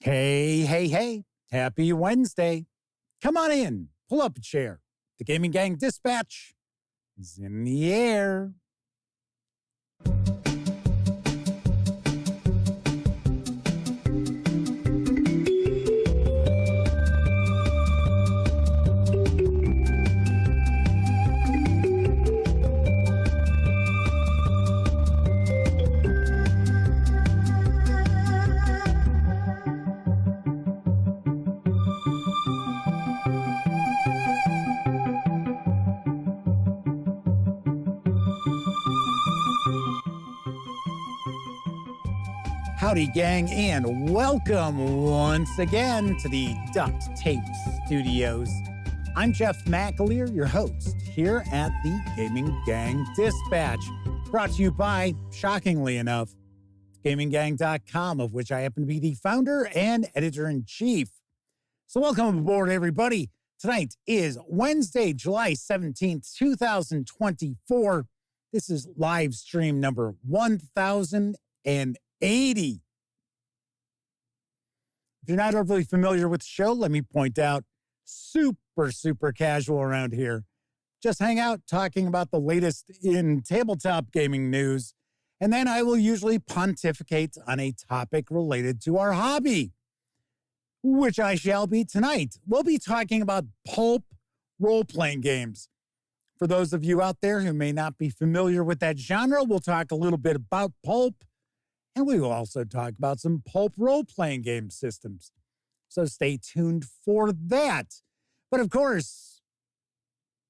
Hey, hey, hey. Happy Wednesday. Come on in. Pull up a chair. The Gaming Gang Dispatch is in the air. Howdy, gang, and welcome once again to the Duct Tape Studios. I'm Jeff McAleer, your host, here at the Gaming Gang Dispatch, brought to you by, shockingly enough, GamingGang.com, of which I happen to be the founder and editor-in-chief. So welcome aboard, everybody. Tonight is Wednesday, July 17th, 2024. This is live stream number 1080. If you're not overly familiar with the show, let me point out, super casual around here. Just hang out talking about the latest in tabletop gaming news, and then I will usually pontificate on a topic related to our hobby, which I shall be tonight. We'll be talking about pulp role-playing games. For those of you out there who may not be familiar with that genre, we'll talk a little bit about pulp. And we will also talk about some pulp role-playing game systems. So stay tuned for that. But of course,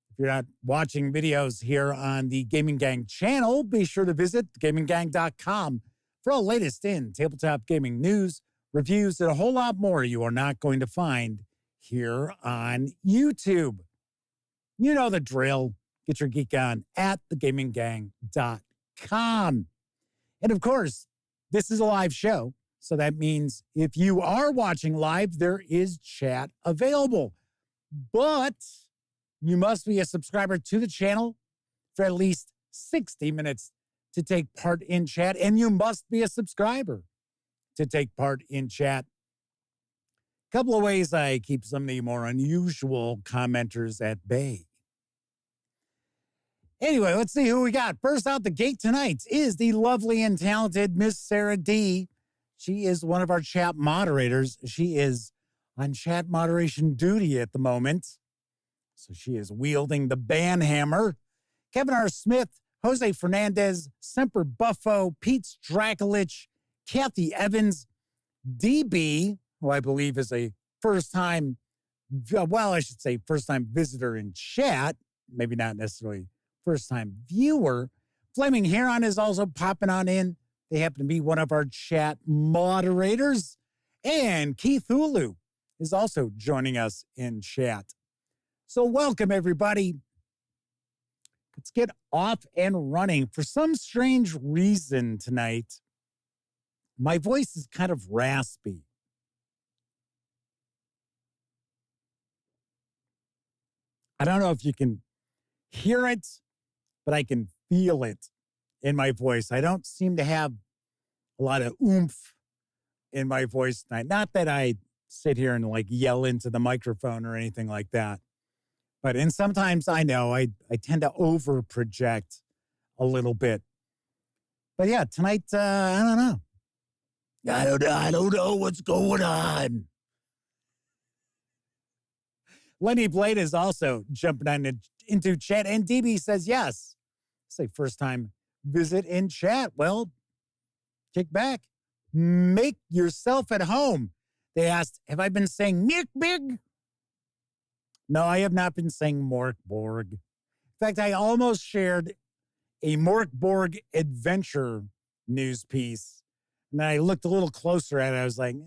if you're not watching videos here on the Gaming Gang channel, be sure to visit GamingGang.com for all latest in tabletop gaming news, reviews, and a whole lot more you are not going to find here on YouTube. You know the drill. Get your geek on at thegaminggang.com. And of course, this is a live show, so that means if you are watching live, there is chat available. But you must be a subscriber to the channel for at least 60 minutes to take part in chat, and you must be a subscriber to take part in chat. A couple of ways I keep some of the more unusual commenters at bay. Anyway, let's see who we got. First out the gate tonight is the lovely and talented Miss Sarah D. She is one of our chat moderators. She is on chat moderation duty at the moment, so she is wielding the ban hammer. Kevin R. Smith, Jose Fernandez, Semper Buffo, Pete Drakulich, Kathy Evans, DB, who I believe is a first-time visitor in chat, maybe not necessarily first-time viewer. Flaming Heron is also popping on in. They happen to be one of our chat moderators. And Keith Hulu is also joining us in chat. So welcome, everybody. Let's get off and running. For some strange reason tonight, my voice is kind of raspy. I don't know if you can hear it, but I can feel it in my voice. I don't seem to have a lot of oomph in my voice tonight. Not that I sit here and like yell into the microphone or anything like that. And sometimes I know I tend to over project a little bit. But yeah, tonight, I don't know. I don't know what's going on. Lenny Blade is also jumping on into chat, and DB says yes. Say first time visit in chat. Well, kick back. Make yourself at home. They asked, have I been saying Nick Big? No, I have not been saying Morkborg. In fact, I almost shared a Morkborg adventure news piece. And then I looked a little closer at it. I was like,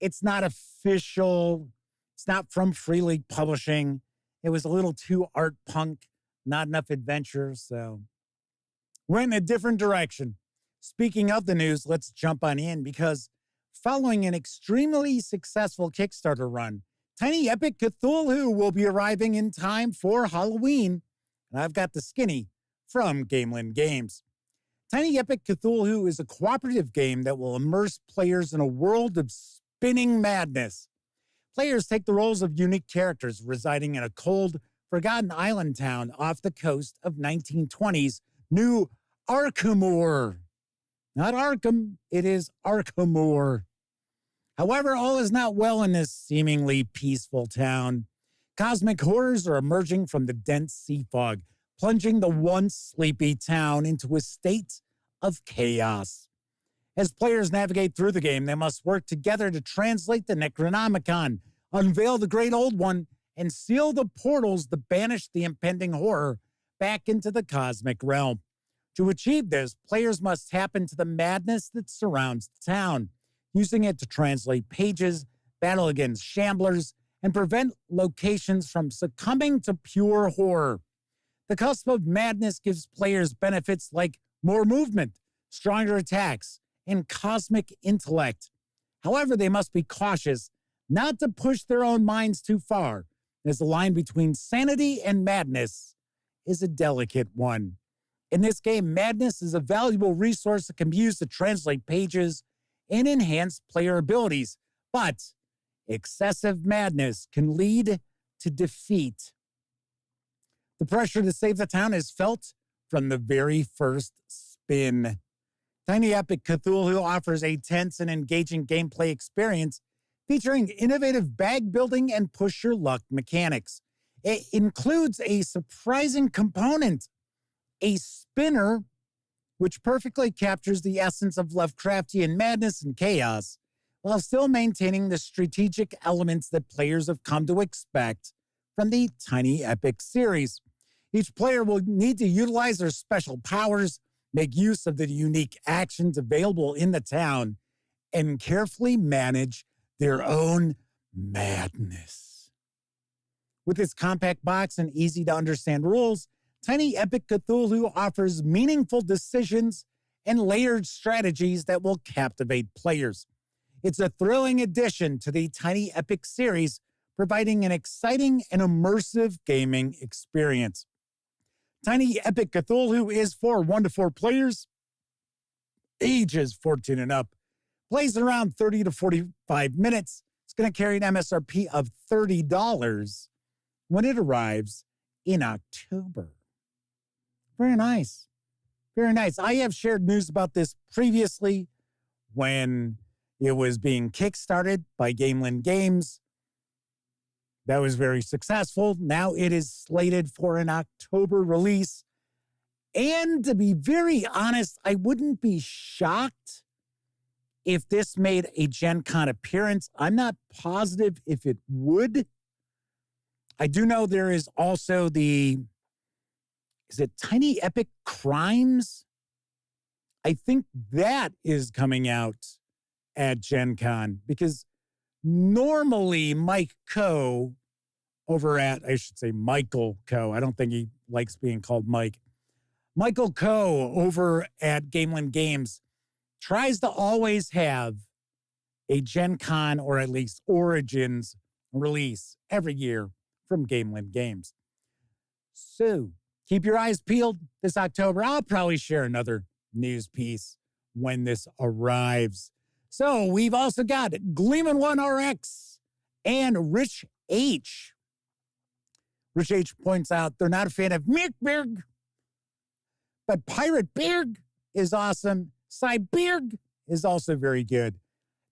it's not official. It's not from Free League Publishing. It was a little too art punk. Not enough adventure, so went in a different direction. Speaking of the news, let's jump on in because following an extremely successful Kickstarter run, Tiny Epic Cthulhu will be arriving in time for Halloween, and I've got the skinny from Gamelyn Games. Tiny Epic Cthulhu is a cooperative game that will immerse players in a world of spinning madness. Players take the roles of unique characters residing in a cold, forgotten island town off the coast of 1920s New Arkhamur. Not Arkham, it is Arkhamur. However, all is not well in this seemingly peaceful town. Cosmic horrors are emerging from the dense sea fog, plunging the once sleepy town into a state of chaos. As players navigate through the game, they must work together to translate the Necronomicon, unveil the Great Old One, and seal the portals that banish the impending horror back into the cosmic realm. To achieve this, players must tap into the madness that surrounds the town, using it to translate pages, battle against shamblers, and prevent locations from succumbing to pure horror. The cusp of madness gives players benefits like more movement, stronger attacks, and cosmic intellect. However, they must be cautious not to push their own minds too far, as the line between sanity and madness is a delicate one. In this game, madness is a valuable resource that can be used to translate pages and enhance player abilities, but excessive madness can lead to defeat. The pressure to save the town is felt from the very first spin. Tiny Epic Cthulhu offers a tense and engaging gameplay experience featuring innovative bag building and push your luck mechanics. It includes a surprising component, a spinner, which perfectly captures the essence of Lovecraftian madness and chaos, while still maintaining the strategic elements that players have come to expect from the Tiny Epic series. Each player will need to utilize their special powers, make use of the unique actions available in the town, and carefully manage their own madness. With its compact box and easy-to-understand rules, Tiny Epic Cthulhu offers meaningful decisions and layered strategies that will captivate players. It's a thrilling addition to the Tiny Epic series, providing an exciting and immersive gaming experience. Tiny Epic Cthulhu is for 1 to 4 players, ages 14 and up, plays around 30 to 45 minutes. It's going to carry an MSRP of $30 when it arrives in October. Very nice. Very nice. I have shared news about this previously when it was being kickstarted by Gamelyn Games. That was very successful. Now it is slated for an October release. And to be very honest, I wouldn't be shocked if this made a Gen Con appearance. I'm not positive if it would. I do know there is also is it Tiny Epic Crimes? I think that is coming out at Gen Con because normally Mike Coe over at, I should say Michael Coe. I don't think he likes being called Mike. Michael Coe over at Gamelyn Games tries to always have a Gen Con or at least Origins release every year from Gamelyn Games. So keep your eyes peeled this October. I'll probably share another news piece when this arrives. So we've also got Gleeman 1 RX and Rich H. Rich H points out they're not a fan of Mickberg, but Pirate Berg is awesome. Cyberg is also very good.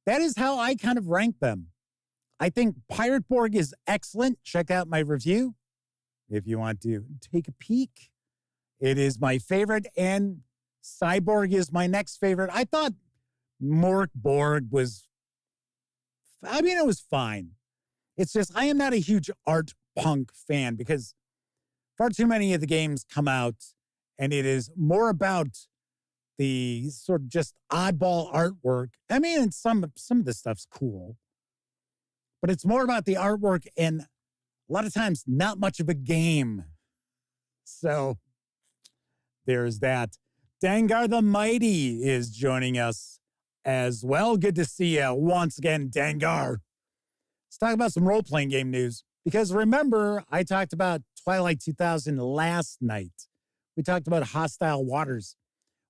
That is how I kind of rank them. I think Pirate Borg is excellent. Check out my review if you want to take a peek. It is my favorite, and Cyborg is my next favorite. I thought Mork Borg was, it was fine. It's just, I am not a huge art punk fan because far too many of the games come out and it is more about the sort of just oddball artwork. I mean, some of the stuff's cool, but it's more about the artwork and a lot of times not much of a game. So there's that. Dangar the Mighty is joining us as well. Good to see you once again, Dangar. Let's talk about some role-playing game news. Because remember, I talked about Twilight 2000 last night. We talked about Hostile Waters.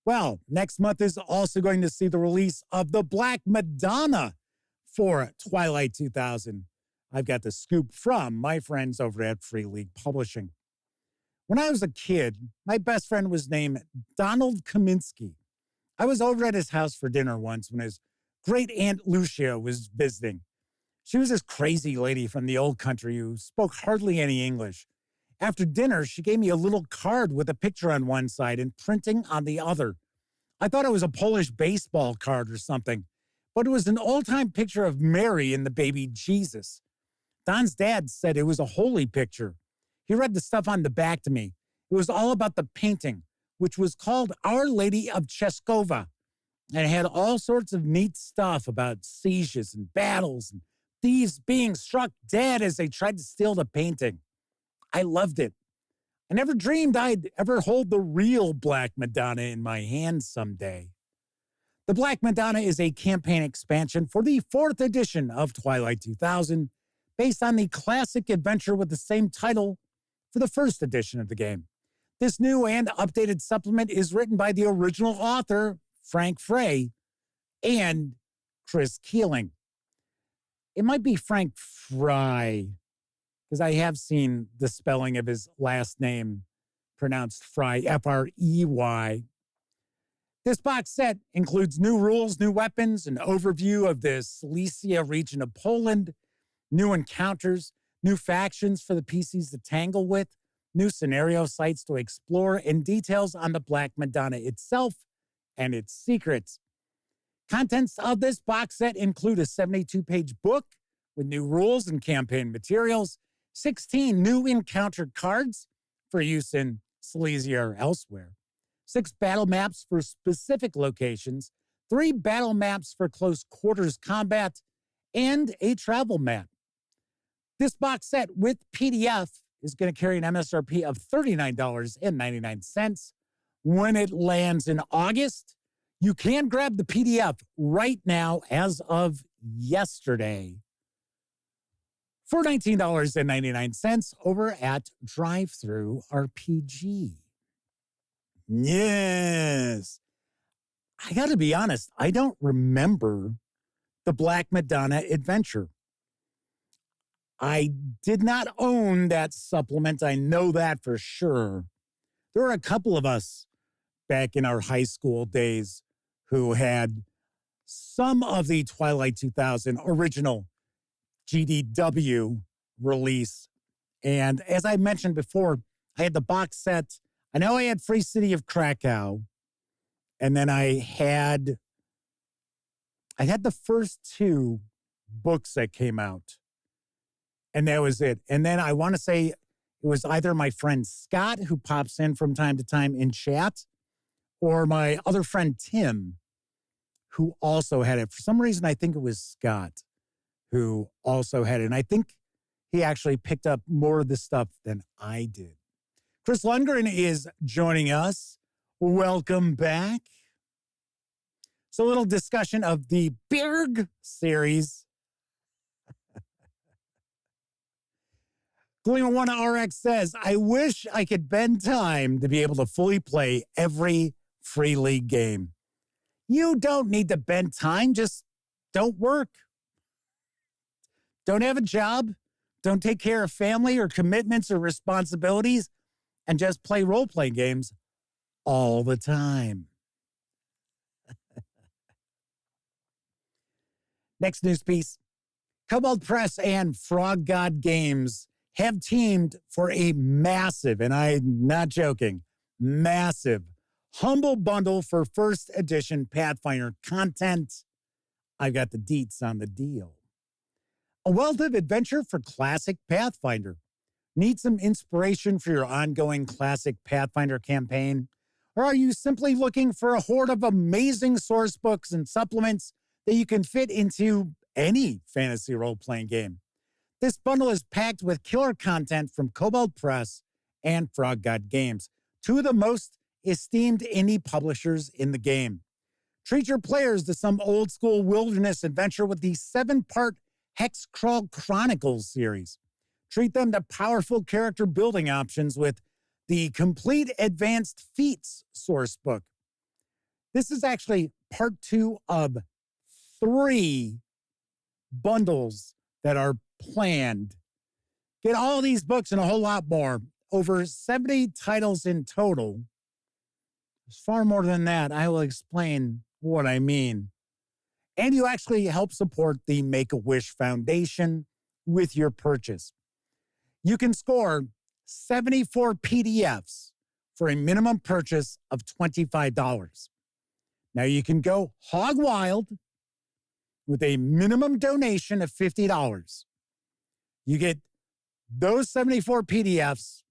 Well, next month is also going to see the release of The Black Madonna for Twilight 2000. I've got the scoop from my friends over at Free League Publishing. When I was a kid, my best friend was named Donald Kaminsky. I was over at his house for dinner once when his great aunt Lucia was visiting. She was this crazy lady from the old country who spoke hardly any English. After dinner, she gave me a little card with a picture on one side and printing on the other. I thought it was a Polish baseball card or something, but it was an old-time picture of Mary and the baby Jesus. Don's dad said it was a holy picture. He read the stuff on the back to me. It was all about the painting, which was called Our Lady of Cheskova, and it had all sorts of neat stuff about sieges and battles and thieves being struck dead as they tried to steal the painting. I loved it. I never dreamed I'd ever hold the real Black Madonna in my hands someday. The Black Madonna is a campaign expansion for the 4th edition of Twilight 2000, based on the classic adventure with the same title for the 1st edition of the game. This new and updated supplement is written by the original author, Frank Frey, and Chris Keeling. It might be Frank Fry, because I have seen the spelling of his last name pronounced Fry, F-R-E-Y. This box set includes new rules, new weapons, an overview of the Silesia region of Poland, new encounters, new factions for the PCs to tangle with, new scenario sites to explore, and details on the Black Madonna itself and its secrets. Contents of this box set include a 72-page book with new rules and campaign materials, 16 new encounter cards for use in Silesia or elsewhere, 6 battle maps for specific locations, 3 battle maps for close quarters combat, and a travel map. This box set with PDF is going to carry an MSRP of $39.99. When it lands in August, you can grab the PDF right now as of yesterday for $19.99 over at Drive-Thru RPG. Yes. I got to be honest, I don't remember the Black Madonna adventure. I did not own that supplement. I know that for sure. There were a couple of us back in our high school days who had some of the Twilight 2000 original GDW release. And as I mentioned before, I had the box set. I know I had Free City of Krakow. And then I had the first 2 books that came out. And that was it. And then I want to say it was either my friend Scott, who pops in from time to time in chat, or my other friend Tim, who also had it. For some reason, I think it was Scott who also had it. And I think he actually picked up more of the stuff than I did. Chris Lundgren is joining us. Welcome back. So a little discussion of the Berg series. Gleamer1RX says, I wish I could bend time to be able to fully play every Free League game. You don't need to bend time. Just don't work. Don't have a job. Don't take care of family or commitments or responsibilities. And just play role-playing games all the time. Next news piece. Kobold Press and Frog God Games have teamed for a massive, and I'm not joking, massive humble bundle for 1st edition Pathfinder content. I've got the deets on the deal. A wealth of adventure for classic Pathfinder. Need some inspiration for your ongoing classic Pathfinder campaign? Or are you simply looking for a horde of amazing source books and supplements that you can fit into any fantasy role-playing game? This bundle is packed with killer content from Kobold Press and Frog God Games, 2 of the most esteemed indie publishers in the game. Treat your players to some old-school wilderness adventure with the 7-part Hexcrawl Chronicles series. Treat them to powerful character building options with the Complete Advanced Feats source book. This is actually part 2 of 3 bundles that are planned. Get all these books and a whole lot more. Over 70 titles in total. There's far more than that. I will explain what I mean. And you actually help support the Make-A-Wish Foundation with your purchase. You can score 74 PDFs for a minimum purchase of $25. Now you can go hog wild with a minimum donation of $50. You get those 74 PDFs.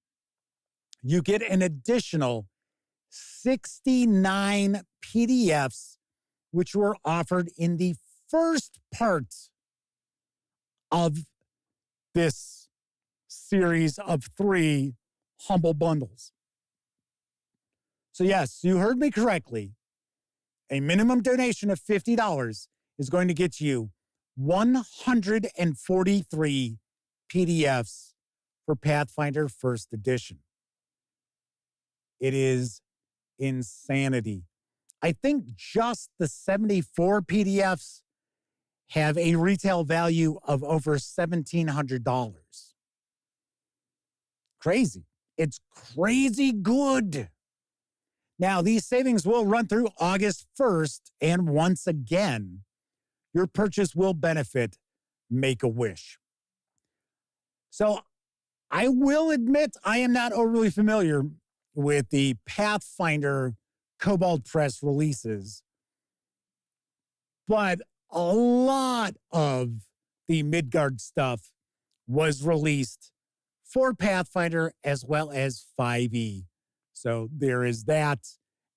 You get an additional 69 PDFs, which were offered in the first part of this series of 3 humble bundles. So yes, you heard me correctly. A minimum donation of $50 is going to get you 143 PDFs for Pathfinder First Edition. It is insanity. I think just the 74 PDFs have a retail value of over $1,700. Crazy. It's crazy good. Now, these savings will run through August 1st, and once again, your purchase will benefit Make-A-Wish. So I will admit I am not overly familiar with the Pathfinder Kobold Press releases, but a lot of the Midgard stuff was released for Pathfinder as well as 5e. So there is that.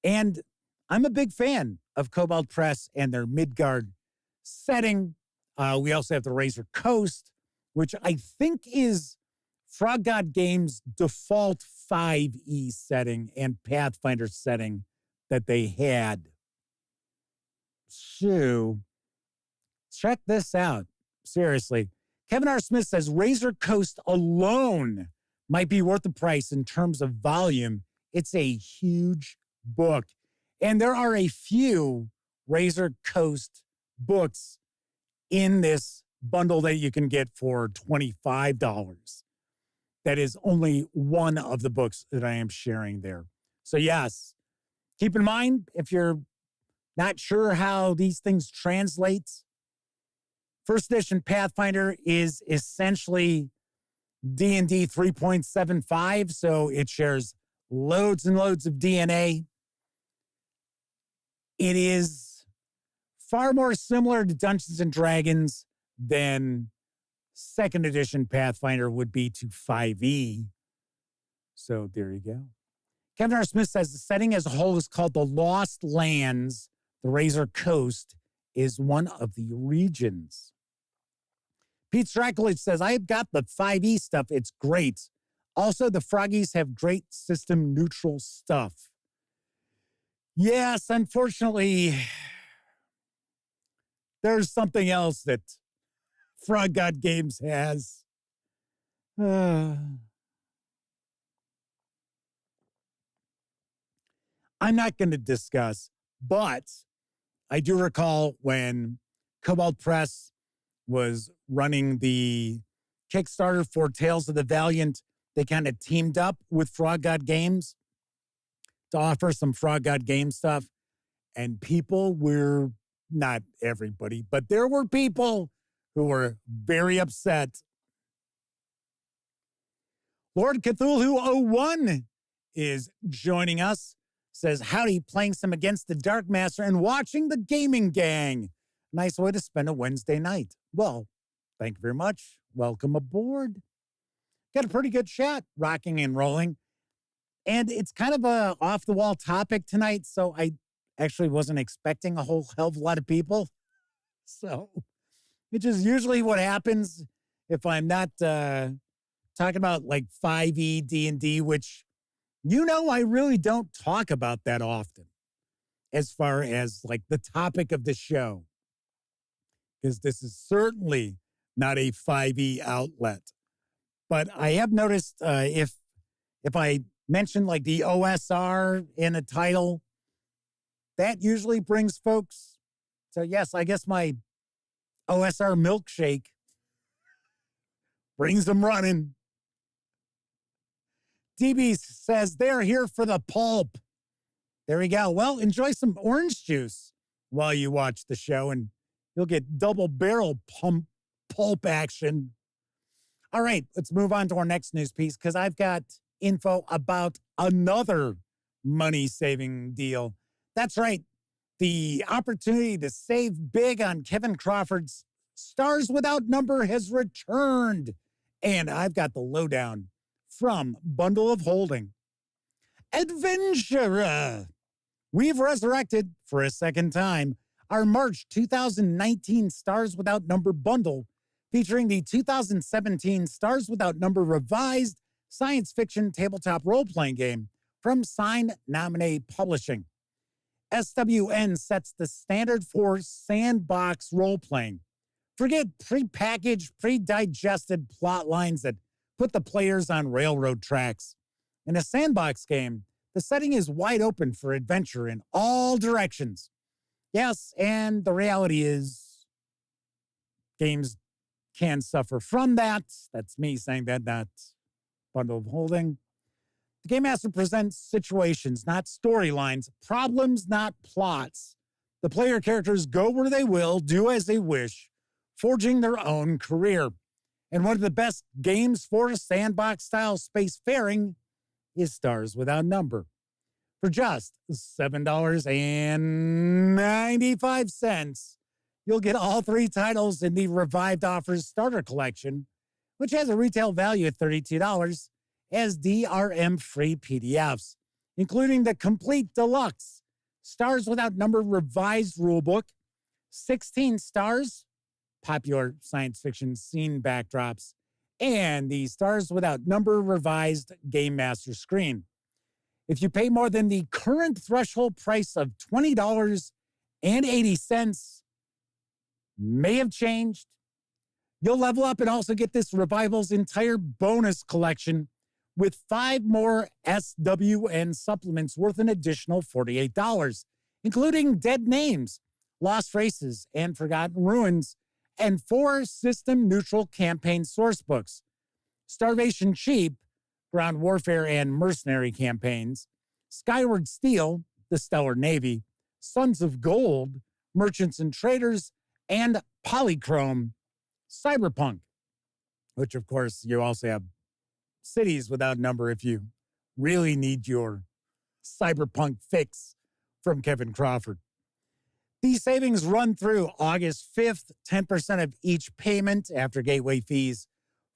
And I'm a big fan of Kobold Press and their Midgard setting. We also have the Razor Coast, which I think is Frog God Games' default 5e setting and Pathfinder setting that they had. So check this out. Seriously. Kevin R. Smith says Razor Coast alone might be worth the price in terms of volume. It's a huge book. And there are a few Razor Coast books in this bundle that you can get for $25. That is only one of the books that I am sharing there. So yes, keep in mind, if you're not sure how these things translate, First Edition Pathfinder is essentially D&D 3.75, so it shares loads and loads of DNA. It is far more similar to Dungeons and Dragons than Second Edition Pathfinder would be to 5e. So there you go. Kevin R. Smith says the setting as a whole is called the Lost Lands. The Razor Coast is one of the regions. Pete Strakulich says, I've got the 5e stuff. It's great. Also, the Froggies have great system neutral stuff. Yes, unfortunately, there's something else that Frog God Games has. I'm not going to discuss, but I do recall when Kobold Press was running the Kickstarter for Tales of the Valiant, they kind of teamed up with Frog God Games to offer some Frog God Games stuff. And people were, not everybody, but there were people who were very upset. Lord Cthulhu 01 is joining us. Says, howdy, playing some Against the Dark Master and watching the Gaming Gang. Nice way to spend a Wednesday night. Well, thank you very much. Welcome aboard. Got a pretty good chat, rocking and rolling. And it's kind of a off-the-wall topic tonight, so I actually wasn't expecting a whole hell of a lot of people. So, which is usually what happens if I'm not talking about like 5e D&D, which, you know, I really don't talk about that often as far as like the topic of the show. Because this is certainly not a 5e outlet. But I have noticed if I mention like the OSR in a title, that usually brings folks. So yes, I guess my OSR milkshake brings them running. DB says they're here for the pulp. There we go. Well, enjoy some orange juice while you watch the show, and you'll get double barrel pulp action. All right, let's move on to our next news piece because I've got info about another money-saving deal. That's right. The opportunity to save big on Kevin Crawford's Stars Without Number has returned. And I've got the lowdown from Bundle of Holding. Adventure! We've resurrected, for a second time, our March 2019 Stars Without Number bundle featuring the 2017 Stars Without Number revised science fiction tabletop role-playing game from Sine Nomine Publishing. SWN sets the standard for sandbox role-playing. Forget prepackaged, pre-digested plot lines that put the players on railroad tracks. In a sandbox game, the setting is wide open for adventure in all directions. Yes, and the reality is games can suffer from that. That's me saying that, not Bundle of Holding. The Game Master presents situations, not storylines, problems, not plots. The player characters go where they will, do as they wish, forging their own career. And one of the best games for sandbox-style spacefaring is Stars Without Number. For just $7.95, you'll get all three titles in the Revived Offers Starter Collection, which has a retail value of $32, as DRM-free PDFs, including the complete deluxe Stars Without Number revised rulebook, 16 stars, popular science fiction scene backdrops, and the Stars Without Number revised Game Master screen. If you pay more than the current threshold price of $20.80, may have changed, you'll level up and also get this Revival's entire bonus collection with 5 more SWN supplements worth an additional $48, including Dead Names, Lost Races, and Forgotten Ruins, and 4 system-neutral campaign sourcebooks: Starvation Cheap, Ground Warfare and Mercenary campaigns; Skyward Steel, The Stellar Navy; Sons of Gold, Merchants and Traders; and Polychrome, Cyberpunk, which, of course, you also have Cities Without Number if you really need your cyberpunk fix from Kevin Crawford. These savings run through August 5th. 10% of each payment after gateway fees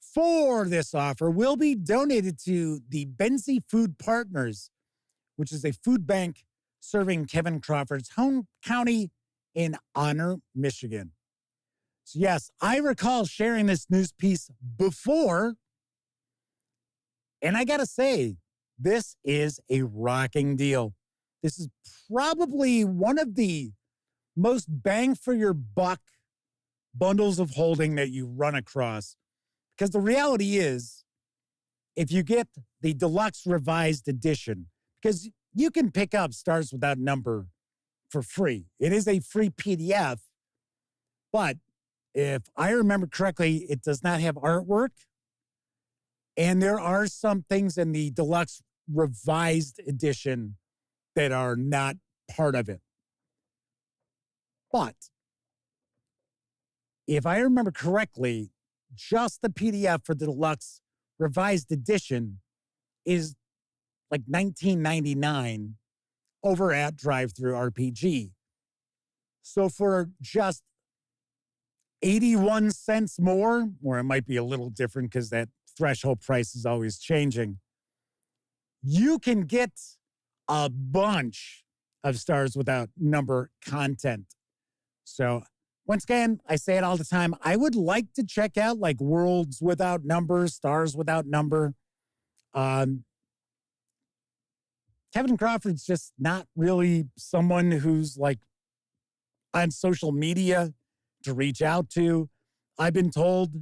for this offer will be donated to the Benzie Food Partners, which is a food bank serving Kevin Crawford's home county in Honor, Michigan. So yes, I recall sharing this news piece before, and I gotta say, this is a rocking deal. This is probably one of the most bang for your buck bundles of holding that you run across. Because the reality is, if you get the deluxe revised edition, because you can pick up Stars Without Number for free. It is a free PDF, but if I remember correctly, it does not have artwork. And there are some things in the deluxe revised edition that are not part of it. But if I remember correctly, just the PDF for the deluxe revised edition is like $19.99 over at Drive-Thru RPG. So for just 81 cents more, or it might be a little different because that threshold price is always changing, you can get a bunch of Stars Without Number content. So once again, I say it all the time, I would like to check out like Worlds Without Number, Stars Without Number. Kevin Crawford's just not really someone who's like on social media to reach out to. I've been told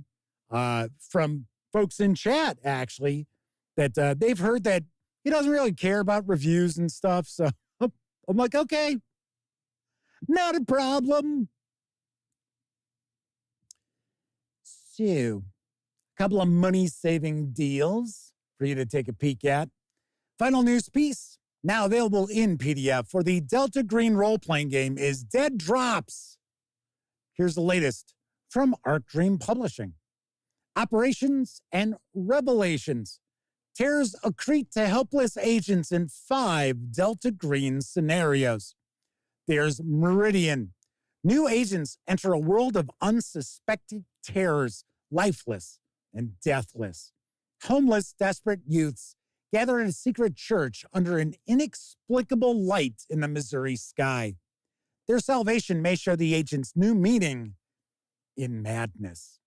from folks in chat, actually, that they've heard that he doesn't really care about reviews and stuff. So I'm like, okay, Not a problem. So, a couple of money-saving deals for you to take a peek at. Final news piece, now available in PDF for the Delta Green role-playing game, is Dead Drops. Here's the latest from Arc Dream Publishing. Operations and Revelations. Terrors accrete to helpless agents in 5 Delta Green scenarios. There's Meridian. New agents enter a world of unsuspected terrors, lifeless and deathless. Homeless, desperate youths gather in a secret church under an inexplicable light in the Missouri sky. Their salvation may show the agents new meaning in madness.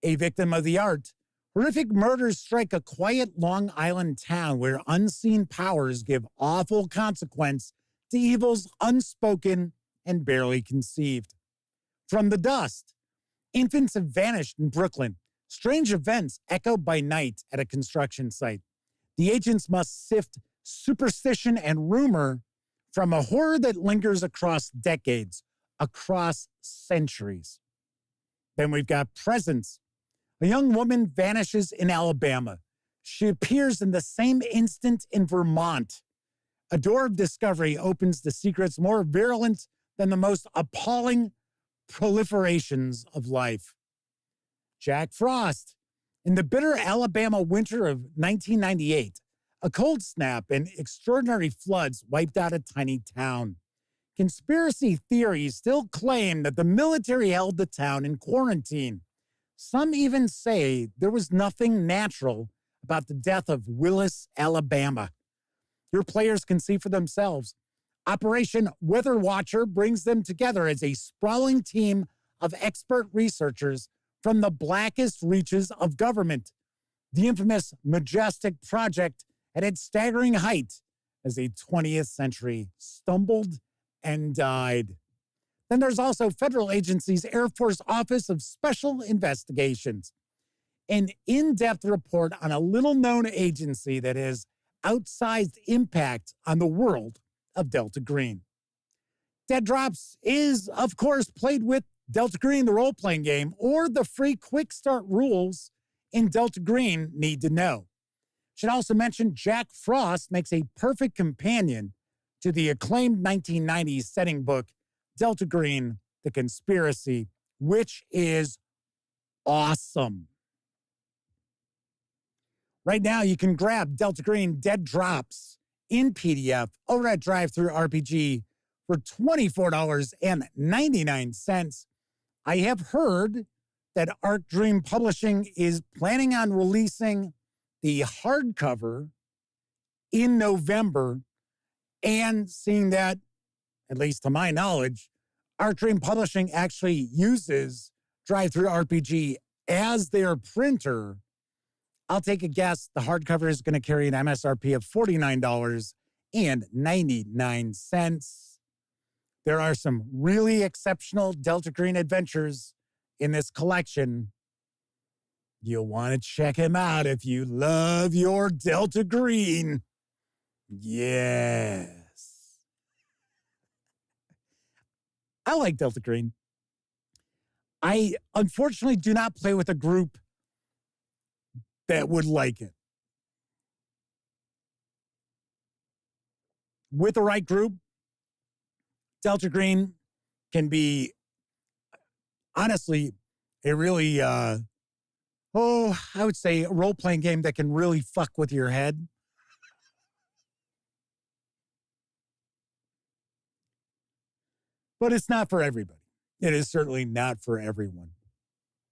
A victim of the art, horrific murders strike a quiet Long Island town where unseen powers give awful consequence to evils unspoken and barely conceived. From the dust, infants have vanished in Brooklyn. Strange events echo by night at a construction site. The agents must sift superstition and rumor from a horror that lingers across decades, across centuries. Then we've got Presence. A young woman vanishes in Alabama. She appears in the same instant in Vermont. A door of discovery opens to secrets more virulent than the most appalling proliferations of life. Jack Frost. In the bitter Alabama winter of 1998, a cold snap and extraordinary floods wiped out a tiny town. Conspiracy theories still claim that the military held the town in quarantine. Some even say there was nothing natural about the death of Willis, Alabama. Your players can see for themselves. Operation Weather Watcher brings them together as a sprawling team of expert researchers from the blackest reaches of government. The infamous Majestic Project at its staggering height as the 20th century stumbled and died. Then there's also federal agency's Air Force Office of Special Investigations, an in-depth report on a little-known agency that has outsized impact on the world of Delta Green. Dead Drops is, of course, played with Delta Green, the role-playing game, or the free quick start rules in Delta Green need to know. Should also mention Jack Frost makes a perfect companion to the acclaimed 1990s setting book, Delta Green, The Conspiracy, which is awesome. Right now, you can grab Delta Green Dead Drops in PDF over at DriveThruRPG for $24.99. I have heard that Arc Dream Publishing is planning on releasing the hardcover in November, and seeing that, at least to my knowledge, Arc Dream Publishing actually uses DriveThruRPG as their printer, I'll take a guess the hardcover is going to carry an MSRP of $49.99. There are some really exceptional Delta Green adventures in this collection. You'll want to check him out if you love your Delta Green. Yes. I like Delta Green. I unfortunately do not play with a group that would like it. With the right group, Delta Green can be, honestly, a really, I would say a role-playing game that can really fuck with your head. But it's not for everybody. It is certainly not for everyone.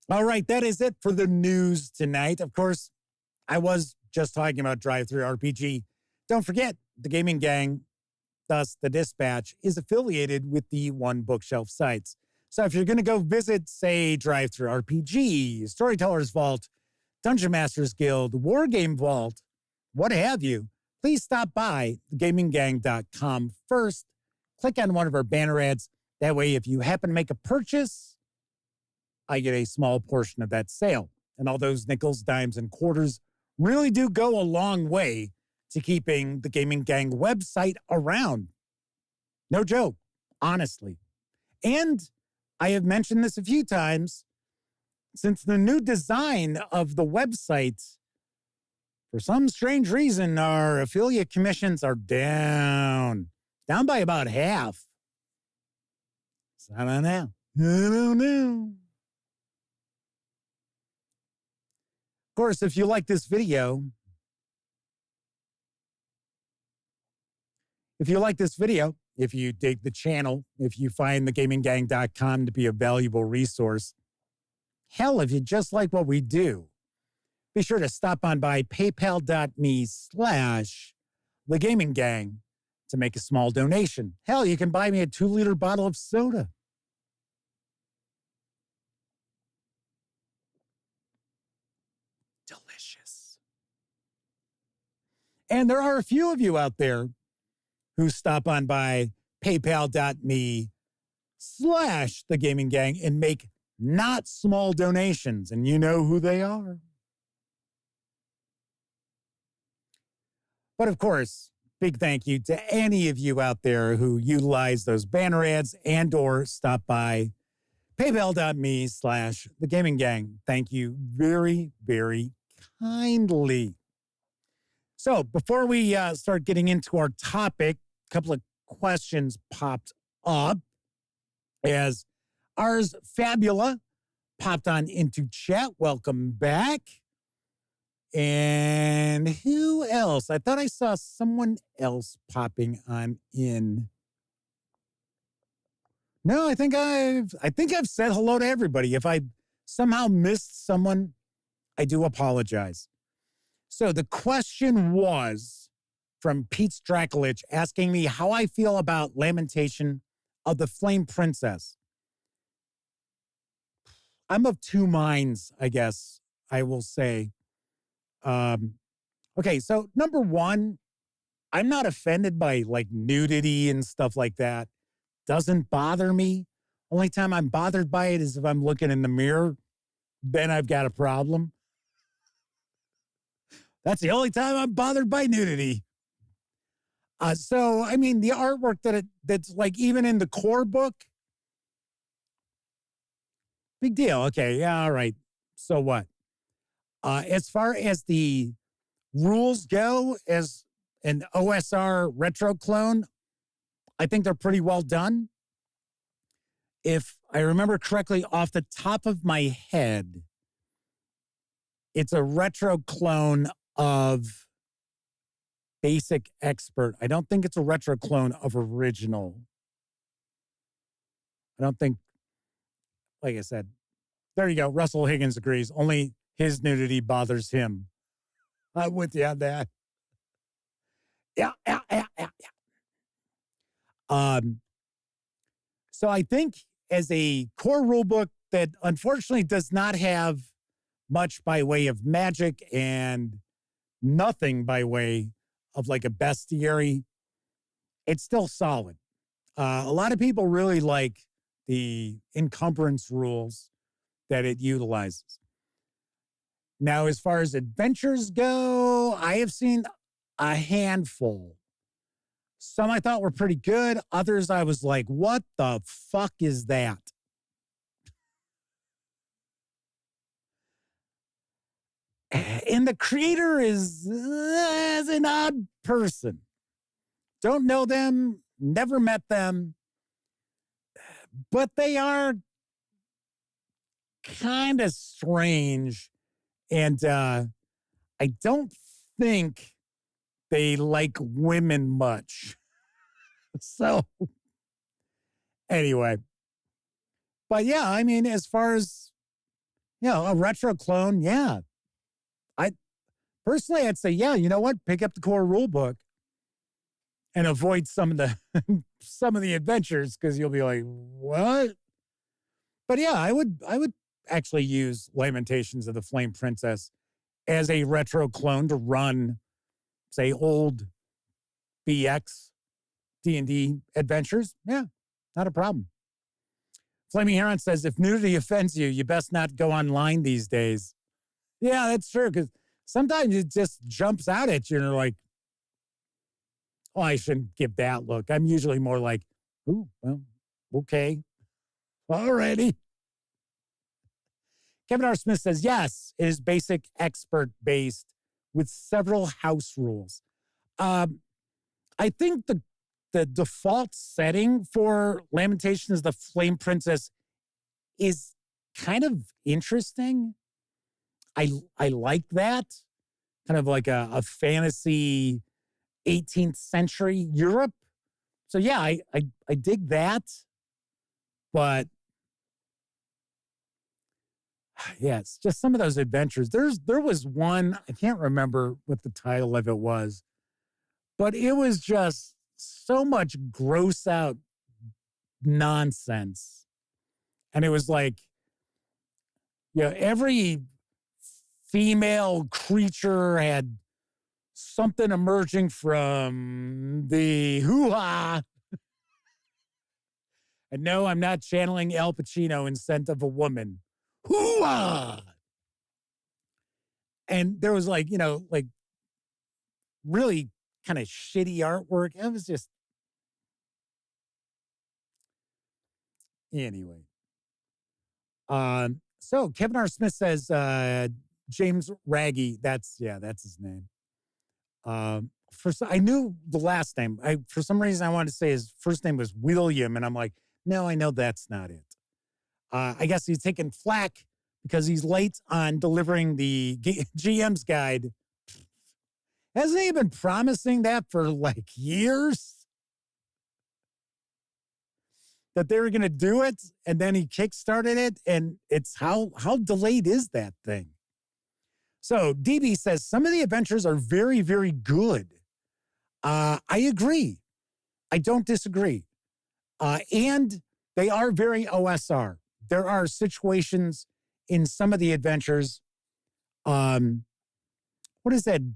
All right, that is it for the news tonight. Of course, I was just talking about DriveThruRPG. Don't forget, the Gaming Gang, thus the Dispatch, is affiliated with the One Bookshelf sites. So if you're going to go visit, say, DriveThruRPG, Storyteller's Vault, Dungeon Masters Guild, Wargame Vault, what have you, please stop by thegaminggang.com first. Click on one of our banner ads. That way, if you happen to make a purchase, I get a small portion of that sale. And all those nickels, dimes, and quarters really do go a long way to keeping the Gaming Gang website around. No joke. honestly. And I have mentioned this a few times, since the new design of the website, for some strange reason, our affiliate commissions are down by about half. So I don't know. Of course, if you like this video, if you dig the channel, if you find thegaminggang.com to be a valuable resource, hell, if you just like what we do, be sure to stop on by paypal.me/thegaminggang to make a small donation. Hell, you can buy me a 2-liter bottle of soda. Delicious. And there are a few of you out there who stop on by paypal.me/thegaminggang and make not small donations. And you know who they are. But of course, big thank you to any of you out there who utilize those banner ads and or stop by paypal.me/thegaminggang. Thank you very, very kindly. So before we start getting into our topic, a couple of questions popped up as Ars Fabula popped on into chat. Welcome back. And who else? I thought I saw someone else popping on in. No, I think I've said hello to everybody. If I somehow missed someone, I do apologize. So the question was from Pete Strakulich asking me how I feel about Lamentation of the Flame Princess. I'm of two minds, I guess I will say. Okay, so number one, I'm not offended by like nudity and stuff like that. Doesn't bother me. Only time I'm bothered by it is if I'm looking in the mirror, then I've got a problem. That's the only time I'm bothered by nudity. So, I mean, the artwork that's like even in the core book, big deal. Okay, yeah, all right. So what? As far as the rules go, as an OSR retro clone, I think they're pretty well done. If I remember correctly, off the top of my head, it's a retro clone of Basic Expert. I don't think it's a retro clone of Original. I don't think, like I said, there you go. Russell Higgins agrees. Only his nudity bothers him. I'm with you on that. Yeah. So I think as a core rule book that unfortunately does not have much by way of magic and nothing by way of like a bestiary, it's still solid. A lot of people really like the encumbrance rules that it utilizes. Now, as far as adventures go, I have seen a handful. Some I thought were pretty good. Others I was like, what the fuck is that? And the creator is an odd person. Don't know them, never met them, but they are kind of strange. And I don't think they like women much. So anyway, but yeah, I mean, as far as, a retro clone, yeah. Personally, I'd say, yeah, you know what? Pick up the core rule book and avoid some of the adventures because you'll be like, what? But yeah, I would actually use Lamentations of the Flame Princess as a retro clone to run, say, old BX D&D adventures. Yeah, not a problem. Flaming Heron says, if nudity offends you, you best not go online these days. Yeah, that's true, because sometimes it just jumps out at you and you're like, oh, I shouldn't give that look. I'm usually more like, ooh, well, Okay. Alrighty. Kevin R. Smith says, yes, it is basic expert based with several house rules. I think the default setting for Lamentation as the Flame Princess is kind of interesting. I like that. Kind of like a fantasy 18th century Europe. So yeah, I dig that. But yeah, it's just some of those adventures. There was one, I can't remember what the title of it was, but it was just so much gross out nonsense. And it was like, every female creature had something emerging from the hoo-ha. And no, I'm not channeling Al Pacino in Scent of a Woman. Hoo-ha! And there was like really kind of shitty artwork. It was just... Anyway. So Kevin R. Smith says, James Raggy, that's his name. I knew the last name. For some reason, I wanted to say his first name was William, and I'm like, no, I know that's not it. I guess he's taking flack because he's late on delivering the GM's guide. Hasn't he been promising that for like years? That they were going to do it, and then he kickstarted it, and it's how delayed is that thing? So DB says, some of the adventures are very, very good. I agree. I don't disagree. And they are very OSR. There are situations in some of the adventures. What is that?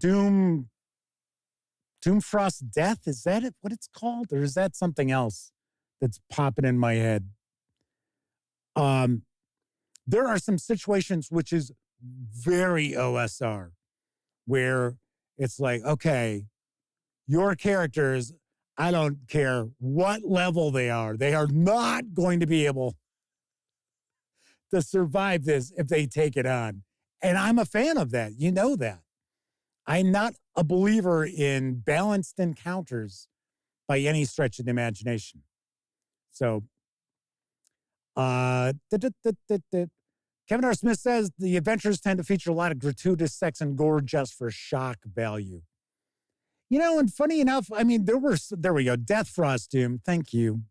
Doomfrost Death? Is that what it's called? Or is that something else that's popping in my head? There are some situations which is very OSR, where it's like, okay, your characters, I don't care what level they are not going to be able to survive this if they take it on. And I'm a fan of that. You know that. I'm not a believer in balanced encounters by any stretch of the imagination. So, Kevin R. Smith says the adventures tend to feature a lot of gratuitous sex and gore just for shock value. And funny enough, I mean, there we go. Death Frost Doom. Thank you.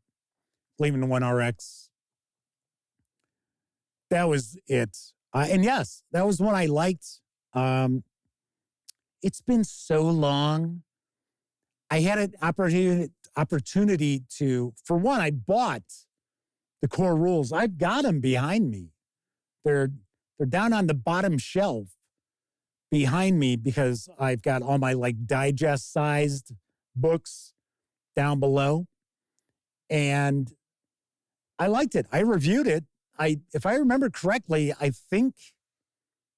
Leaving the 1RX. That was it. And yes, that was one I liked. It's been so long. I had an opportunity to, for one, I bought the core rules. I've got them behind me. They're down on the bottom shelf behind me because I've got all my like digest-sized books down below. And I liked it. I reviewed it. If I remember correctly, I think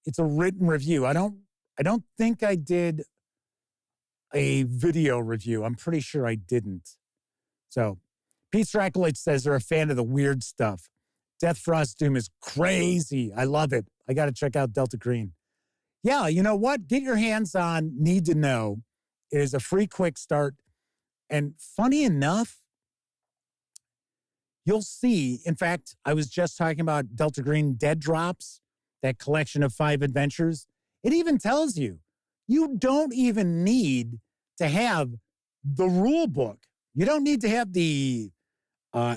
it's a written review. I don't think I did a video review. I'm pretty sure I didn't. So Pete Strakulich says they're a fan of the weird stuff. Death Frost Doom is crazy. I love it. I got to check out Delta Green. Yeah, you know what? Get your hands on Need to Know. It is a free quick start. And funny enough, you'll see, in fact, I was just talking about Delta Green Dead Drops, that collection of 5 adventures. It even tells you don't even need to have the rule book. You don't need to have the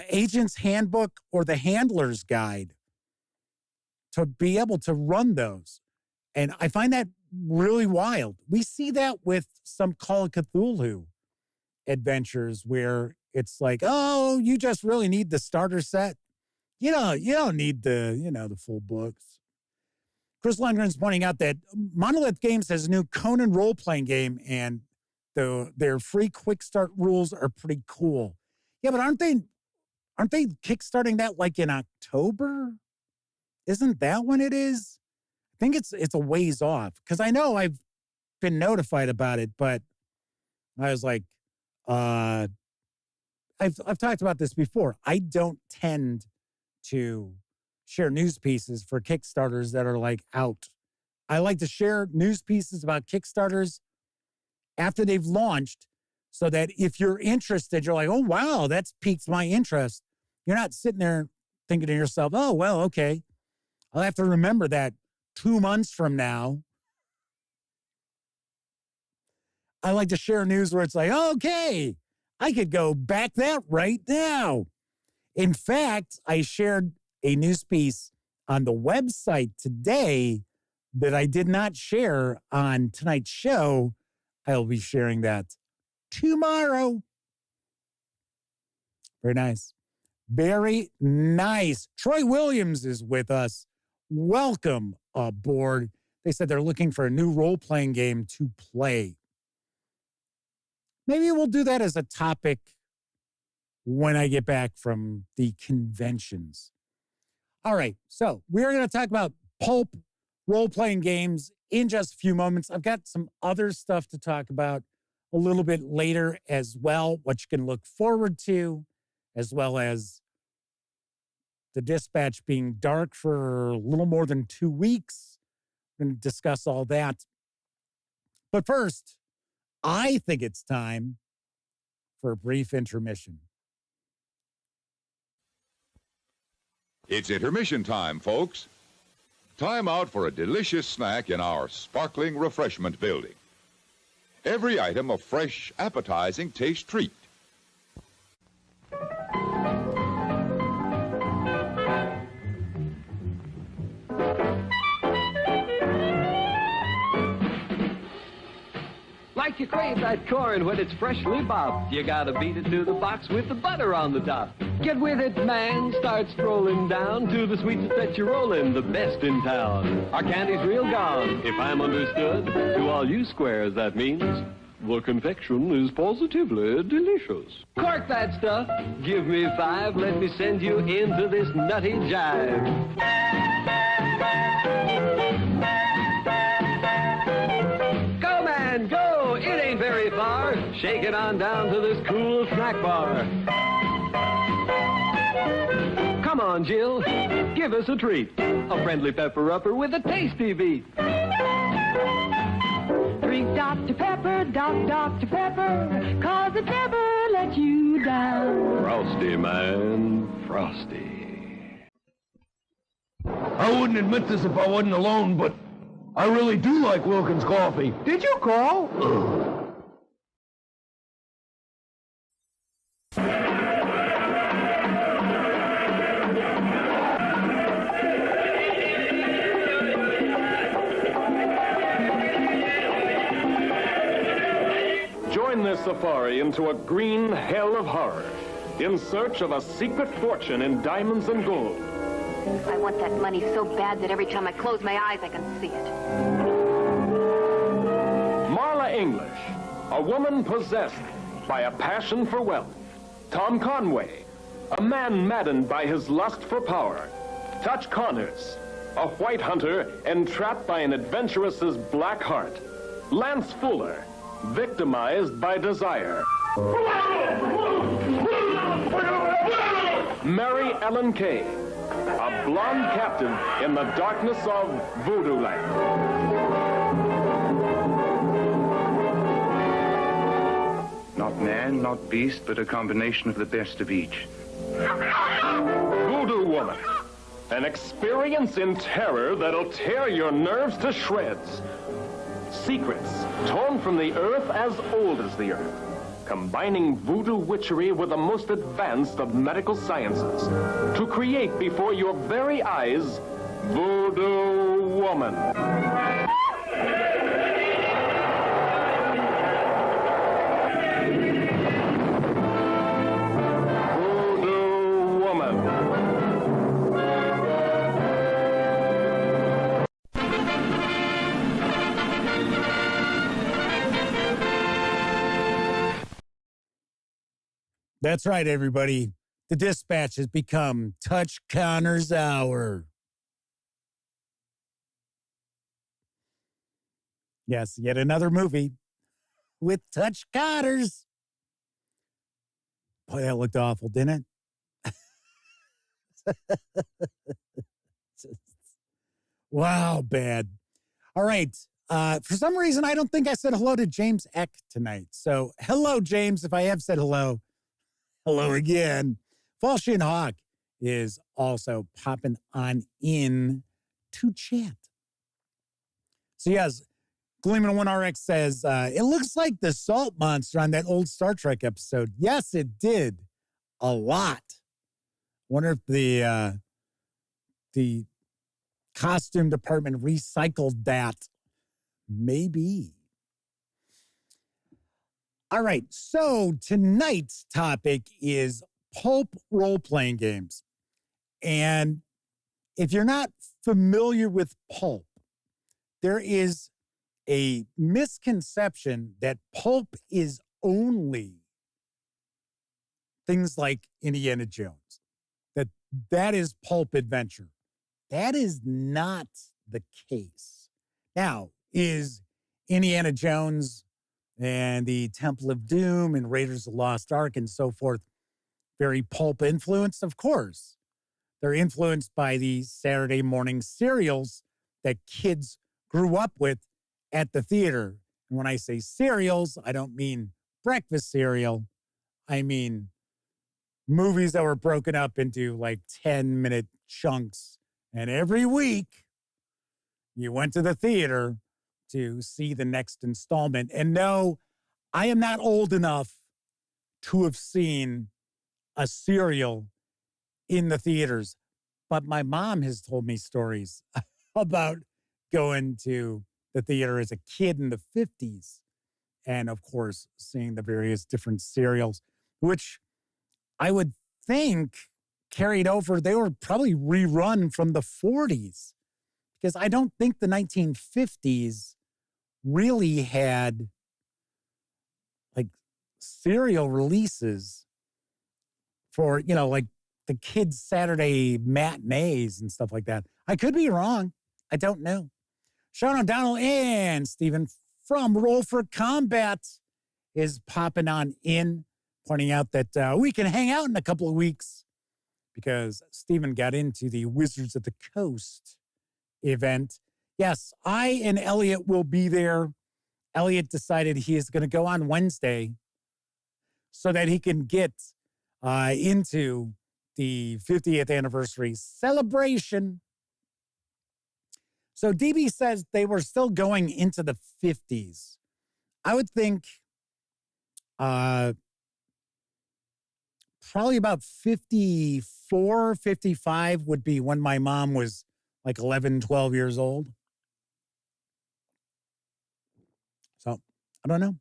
agent's handbook or the handler's guide to be able to run those. And I find that really wild. We see that with some Call of Cthulhu adventures where it's like, oh, you just really need the starter set. You don't need the full books. Chris Lundgren's pointing out that Monolith Games has a new Conan role-playing game, and their free quick start rules are pretty cool. Yeah, but aren't they kickstarting that like in October? Isn't that when it is? I think it's a ways off, because I know I've been notified about it, but I was like, I've talked about this before. I don't tend to share news pieces for Kickstarters that are like out. I like to share news pieces about Kickstarters after they've launched so that if you're interested, you're like, oh, wow, that's piqued my interest. You're not sitting there thinking to yourself, oh, well, okay, I'll have to remember that 2 months from now. I like to share news where it's like, okay, I could go back that right now. In fact, I shared a news piece on the website today that I did not share on tonight's show. I'll be sharing that tomorrow. Very nice. Very nice. Troy Williams is with us. Welcome aboard. They said they're looking for a new role-playing game to play. Maybe we'll do that as a topic when I get back from the conventions. All right, so we're going to talk about Pulp Roleplaying Games in just a few moments. I've got some other stuff to talk about a little bit later as well, what you can look forward to, as well as the dispatch being dark for a little more than 2 weeks. We're going to discuss all that. But first, I think it's time for a brief intermission. It's intermission time, folks. Time out for a delicious snack in our sparkling refreshment building. Every item a fresh, appetizing taste treat. Like you crave that corn when it's freshly bobbed, you gotta beat it to the box with the butter on the top. Get with it, man, start strolling down to the sweetest that you're rolling, the best in town. Our candy's real gone, if I'm understood. To all you squares, that means the confection is positively delicious. Cork that stuff, give me 5, let me send you into this nutty jive. Go, man, go, it ain't very far. Shake it on down to this cool snack bar. Come on, Jill, give us a treat. A friendly pepper-upper with a tasty beat. Drink Dr. Pepper, Dr. Pepper, 'cause it never lets you down. Frosty, man, frosty. I wouldn't admit this if I wasn't alone, but I really do like Wilkins coffee. Did you call? Join this safari into a green hell of horror in search of a secret fortune in diamonds and gold. I want that money so bad that every time I close my eyes, I can see it. Marla English, a woman possessed by a passion for wealth. Tom Conway, a man maddened by his lust for power. Touch Connors, a white hunter entrapped by an adventuress's black heart. Lance Fuller, victimized by desire. Mary Ellen Kay, a blonde captive in the darkness of Voodoo Land. Not man, not beast, but a combination of the best of each. Voodoo Woman, an experience in terror that'll tear your nerves to shreds. Secrets torn from the earth as old as the earth, combining voodoo witchery with the most advanced of medical sciences to create before your very eyes Voodoo Woman. Voodoo Woman. That's right, everybody. The dispatch has become Touch Connor's Hour. Yes, yet another movie with Touch Connors. Boy, that looked awful, didn't it? Wow, bad. All right. For some reason, I don't think I said hello to James Eck tonight. So hello, James. If I have said hello, hello again. Falchian Hawk is also popping on in to chat. So yes, Gleeman 1RX says, it looks like the salt monster on that old Star Trek episode. Yes, it did. A lot. Wonder if the costume department recycled that. Maybe. All right, so tonight's topic is pulp role-playing games. And if you're not familiar with pulp, there is a misconception that pulp is only things like Indiana Jones, that is pulp adventure. That is not the case. Now, is Indiana Jones and the Temple of Doom and Raiders of the Lost Ark and so forth very pulp influenced? Of course. They're influenced by the Saturday morning serials that kids grew up with at the theater. And when I say serials, I don't mean breakfast cereal. I mean movies that were broken up into like 10-minute chunks. And every week, you went to the theater to see the next installment. And no, I am not old enough to have seen a serial in the theaters. But my mom has told me stories about going to the theater as a kid in the 50s. And of course, seeing the various different serials, which I would think carried over. They were probably rerun from the 40s, because I don't think the 1950s really had like serial releases for, you know, like the kids' Saturday matinees and stuff like that. I could be wrong. I don't know. Sean O'Donnell and Stephen from Roll for Combat is popping on in, pointing out that we can hang out in a couple of weeks because Stephen got into the Wizards of the Coast event. Yes, I and Elliot will be there. Elliot decided he is going to go on Wednesday so that he can get into the 50th anniversary celebration. So DB says they were still going into the 50s. I would think probably about 54, 55 would be when my mom was like 11, 12 years old. So I don't know.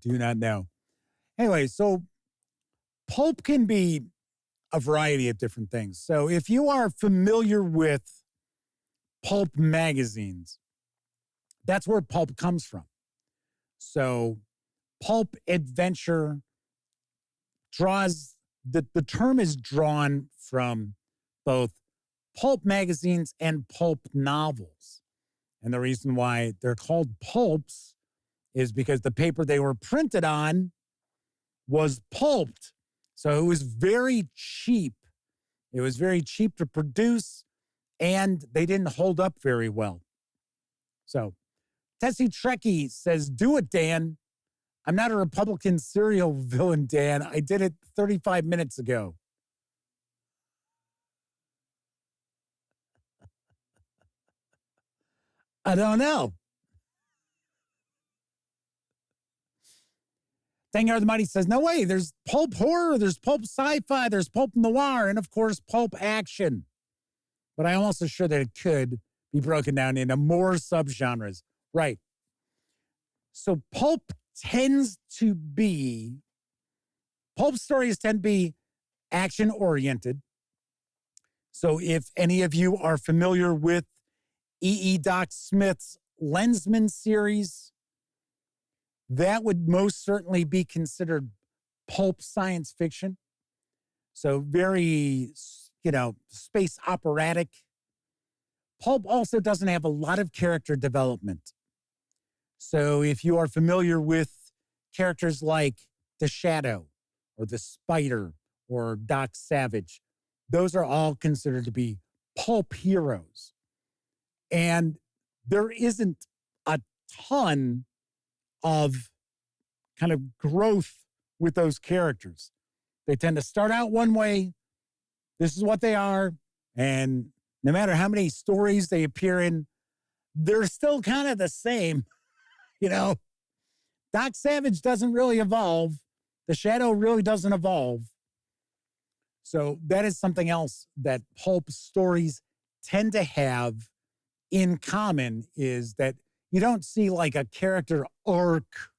Do not know. Anyway, so pulp can be a variety of different things. So if you are familiar with pulp magazines, that's where pulp comes from. So pulp adventure draws, the term is drawn from both pulp magazines and pulp novels. And the reason why they're called pulps is because the paper they were printed on was pulped. So it was very cheap. It was very cheap to produce, and they didn't hold up very well. So Tessie Trekkie says, do it, Dan. I'm not a Republican serial villain, Dan. I did it 35 minutes ago. I don't know. Dangar the Mighty says, no way. There's pulp horror, there's pulp sci-fi, there's pulp noir, and of course, pulp action. But I'm also sure that it could be broken down into more subgenres. Right. So pulp stories tend to be action-oriented. So if any of you are familiar with E.E. Doc Smith's Lensman series, that would most certainly be considered pulp science fiction. So very, space operatic. Pulp also doesn't have a lot of character development. So if you are familiar with characters like The Shadow or the Spider or Doc Savage. Those are all considered to be pulp heroes. And there isn't a ton of kind of growth with those characters. They tend to start out one way. This is what they are. And no matter how many stories they appear in, they're still kind of the same. You know, Doc Savage doesn't really evolve. The Shadow really doesn't evolve. So that is something else that pulp stories tend to have in common, is that you don't see like a character arc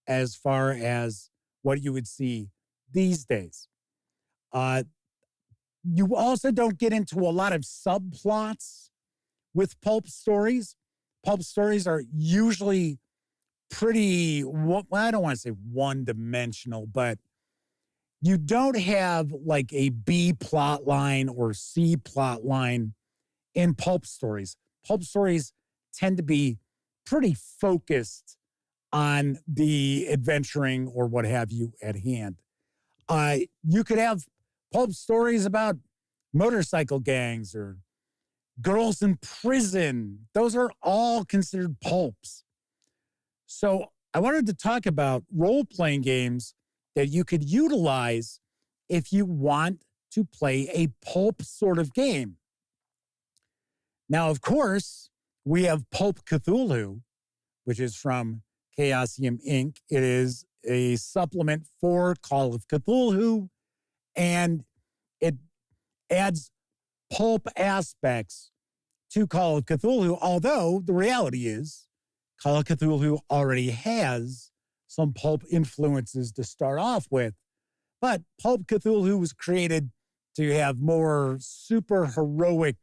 as far as what you would see these days. You also don't get into a lot of subplots with pulp stories. Pulp stories are usually pretty, well, I don't want to say one-dimensional, but you don't have like a B plot line or C plot line in pulp stories. Pulp stories tend to be pretty focused on the adventuring or what have you at hand. You could have pulp stories about motorcycle gangs or girls in prison. Those are all considered pulps. So I wanted to talk about role-playing games that you could utilize if you want to play a pulp sort of game. Now, of course, we have Pulp Cthulhu, which is from Chaosium Inc. It is a supplement for Call of Cthulhu, and it adds pulp aspects to Call of Cthulhu, although the reality is Call of Cthulhu already has some pulp influences to start off with. But Pulp Cthulhu was created to have more super heroic,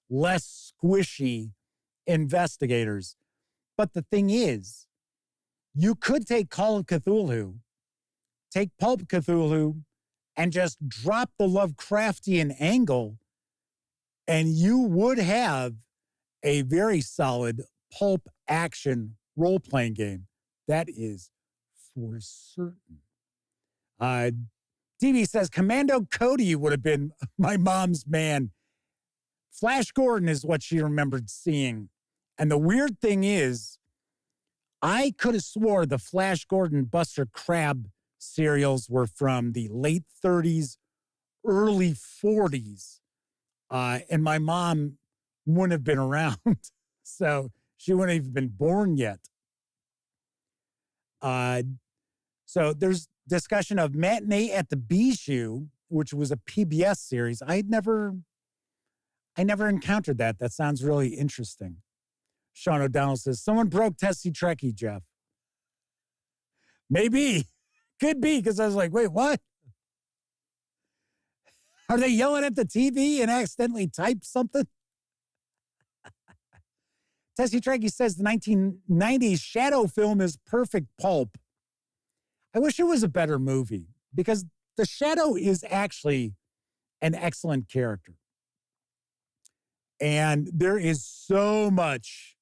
less squishy investigators. But the thing is, you could take Call of Cthulhu, take Pulp Cthulhu, and just drop the Lovecraftian angle, and you would have a very solid pulp action role-playing game. That is for certain. TV says Commando Cody would have been my mom's man. Flash Gordon is what she remembered seeing. And the weird thing is, I could have swore the Flash Gordon Buster Crabbe serials were from the late 30s, early 40s. And my mom wouldn't have been around. So she wouldn't have even been born yet. So there's discussion of Matinee at the Bijou, which was a PBS series. I never encountered that. That sounds really interesting. Sean O'Donnell says, someone broke Tessie Trekkie, Jeff. Maybe. Could be, because I was like, wait, what? Are they yelling at the TV and accidentally typed something? Tessie Trekkie says the 1990s Shadow film is perfect pulp. I wish it was a better movie, because the Shadow is actually an excellent character. And there is so much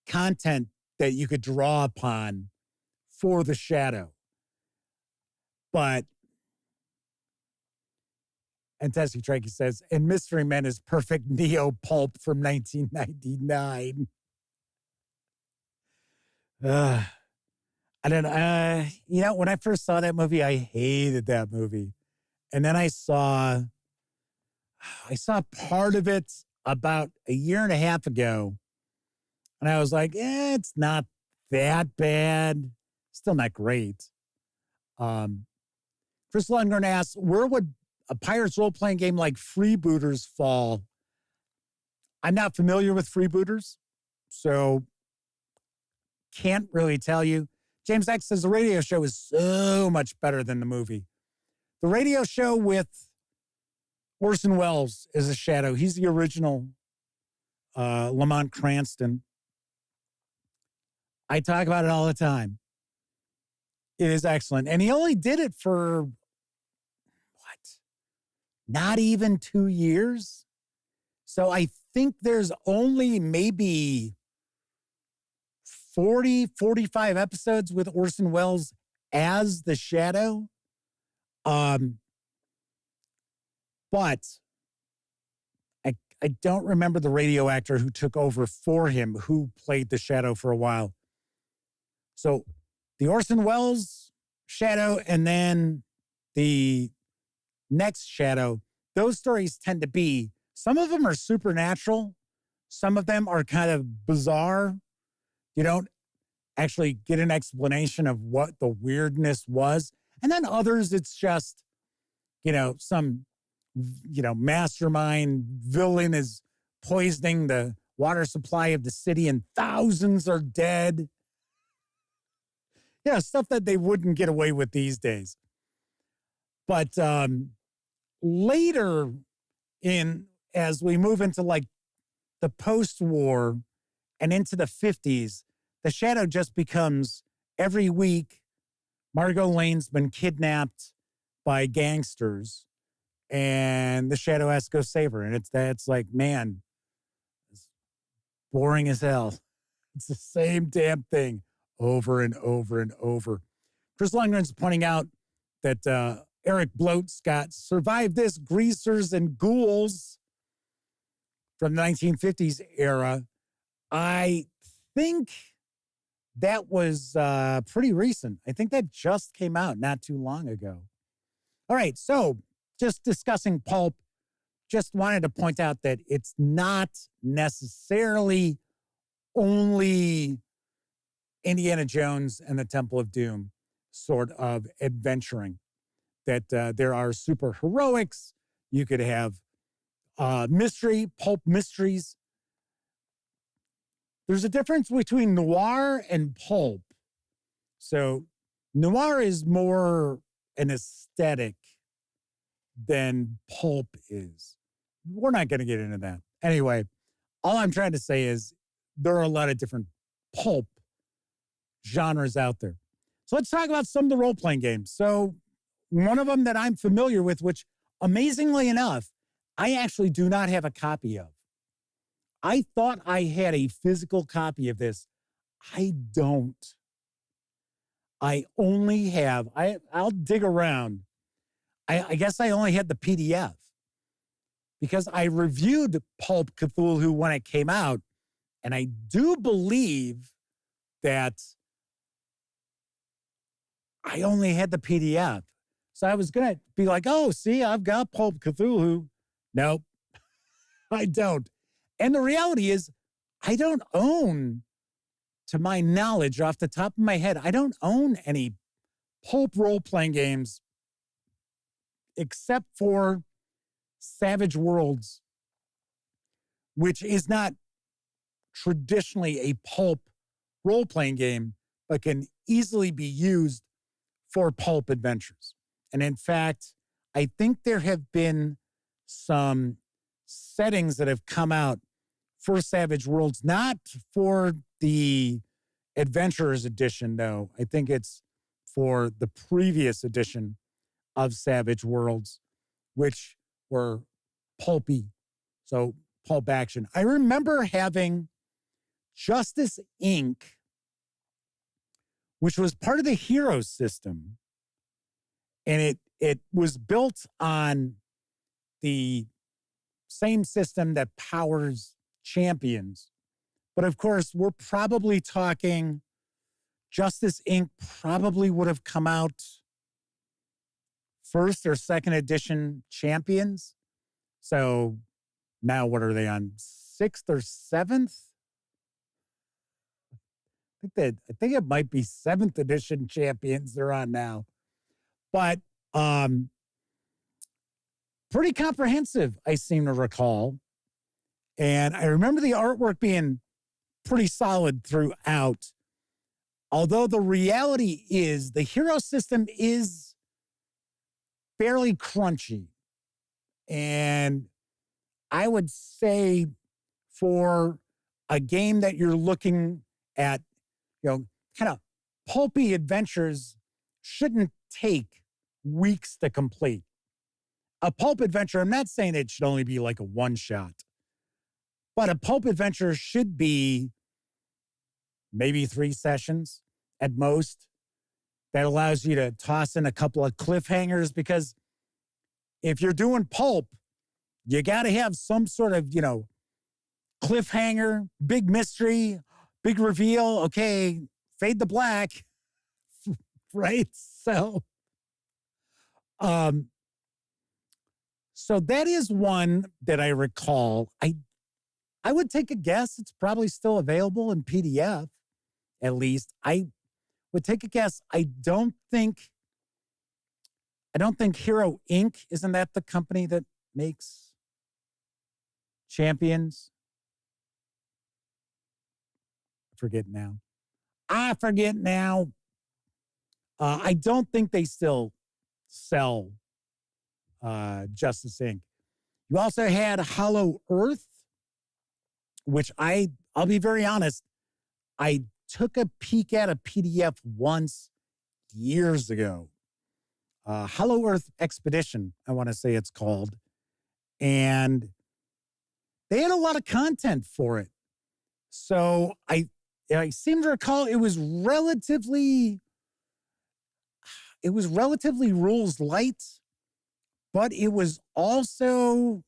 content that you could draw upon for the Shadow. But, and Tessie Trekkie says, and Mystery Men is perfect neo-pulp from 1999. I don't know. You know, when I first saw that movie, I hated that movie. And then I saw part of it about a year and a half ago. And I was like, it's not that bad. Still not great. Chris Lundgren asks, where would a Pirates role-playing game like Freebooters fall? I'm not familiar with Freebooters, so can't really tell you. James X says the radio show is so much better than the movie. The radio show with Orson Welles is a Shadow. He's the original Lamont Cranston. I talk about it all the time. It is excellent. And he only did it for, not even 2 years? So I think there's only maybe 40, 45 episodes with Orson Welles as the Shadow. But I don't remember the radio actor who took over for him, who played the Shadow for a while. So the Orson Welles Shadow and then the next Shadow, those stories tend to be, some of them are supernatural. Some of them are kind of bizarre. You don't actually get an explanation of what the weirdness was. And then others, it's just, some, mastermind villain is poisoning the water supply of the city and thousands are dead. Yeah, stuff that they wouldn't get away with these days. But later as we move into like the post-war and into the 50s, the Shadow just becomes every week, Margot Lane's been kidnapped by gangsters and the Shadow has to go save her. And it's like, man, it's boring as hell. It's the same damn thing over and over and over. Chris Lundgren's pointing out that Eric Bloat's got Survive This, Greasers and Ghouls from the 1950s era. I think that was pretty recent. I think that just came out not too long ago. All right, so just discussing pulp, just wanted to point out that it's not necessarily only Indiana Jones and the Temple of Doom sort of adventuring. That there are super heroics. You could have mystery, pulp mysteries. There's a difference between noir and pulp. So noir is more an aesthetic than pulp is. We're not going to get into that. Anyway, all I'm trying to say is there are a lot of different pulp genres out there. So let's talk about some of the role-playing games. So one of them that I'm familiar with, which amazingly enough, I actually do not have a copy of. I thought I had a physical copy of this. I don't. I only have, I'll dig around. I guess I only had the PDF because I reviewed Pulp Cthulhu when it came out, and I do believe that I only had the PDF. So I was going to be like, oh, see, I've got Pulp Cthulhu. Nope, I don't. And the reality is, I don't own, to my knowledge, off the top of my head, I don't own any pulp role-playing games except for Savage Worlds, which is not traditionally a pulp role-playing game, but can easily be used for pulp adventures. And in fact, I think there have been some settings that have come out for Savage Worlds, not for the Adventurers Edition, though. I think it's for the previous edition of Savage Worlds, which were pulpy, so pulp action. I remember having Justice Inc., which was part of the Hero system, and it was built on the same system that powers Champions. But of course, we're probably talking Justice Inc. probably would have come out first or second edition Champions. So now what are they on? 6th or 7th? I think it might be 7th edition Champions they're on now. But pretty comprehensive, I seem to recall. And I remember the artwork being pretty solid throughout. Although the reality is the Hero system is fairly crunchy. And I would say for a game that you're looking at, kind of pulpy adventures shouldn't take weeks to complete. A pulp adventure, I'm not saying it should only be like a one-shot, but a pulp adventure should be maybe 3 sessions at most. that allows you to toss in a couple of cliffhangers, because if you're doing pulp, you got to have some sort of, cliffhanger, big mystery, big reveal. Okay, fade to black, right? So that is one that I recall. I would take a guess it's probably still available in PDF, at least. I would take a guess. I don't think Hero Inc., isn't that the company that makes Champions? I forget now. I don't think they still sell Justice Inc. You also had Hollow Earth, which I'll be very honest, I took a peek at a PDF once years ago. Hollow Earth Expedition, I want to say it's called. And they had a lot of content for it. So I seem to recall it was relatively rules light, but it was also,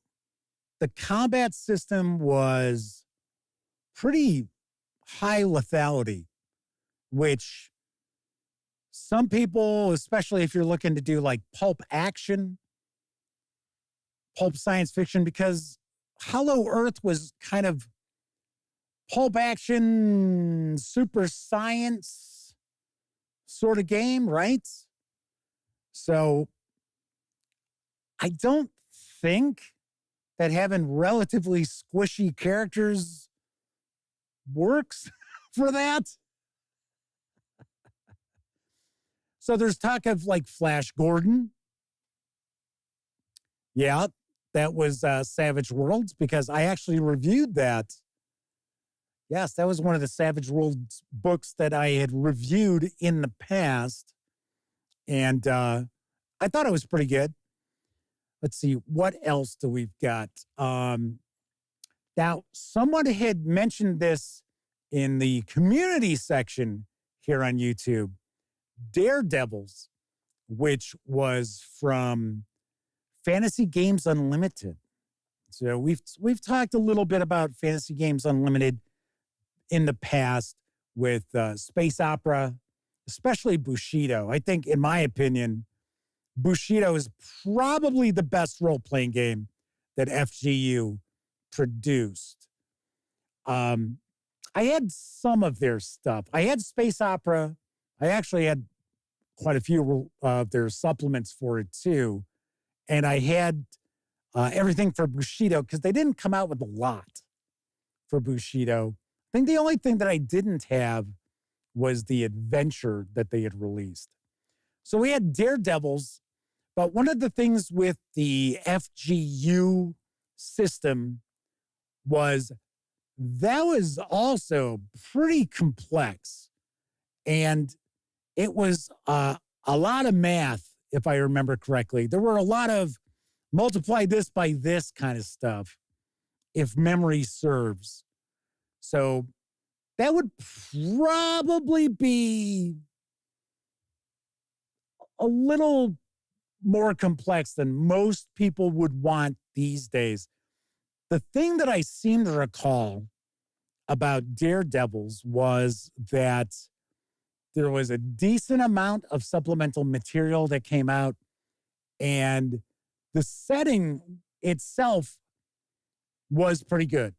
the combat system was pretty high lethality, which some people, especially if you're looking to do like pulp action, pulp science fiction, because Hollow Earth was kind of pulp action, super science sort of game, right? So I don't think that having relatively squishy characters works for that. So there's talk of like Flash Gordon. Yeah, that was Savage Worlds, because I actually reviewed that. Yes, that was one of the Savage Worlds books that I had reviewed in the past. And I thought it was pretty good. Let's see, what else do we've got? Now, someone had mentioned this in the community section here on YouTube. Daredevils, which was from Fantasy Games Unlimited. So we've talked a little bit about Fantasy Games Unlimited in the past with space opera, especially Bushido. I think, in my opinion, Bushido is probably the best role-playing game that FGU produced. I had some of their stuff. I had space opera. I actually had quite a few of their supplements for it too. And I had everything for Bushido, because they didn't come out with a lot for Bushido. I think the only thing that I didn't have was the adventure that they had released. So we had Daredevils, but one of the things with the FGU system was that was also pretty complex. And it was a lot of math, if I remember correctly. There were a lot of multiply this by this kind of stuff, if memory serves. So that would probably be a little more complex than most people would want these days. The thing that I seem to recall about Daredevils was that there was a decent amount of supplemental material that came out, and the setting itself was pretty good.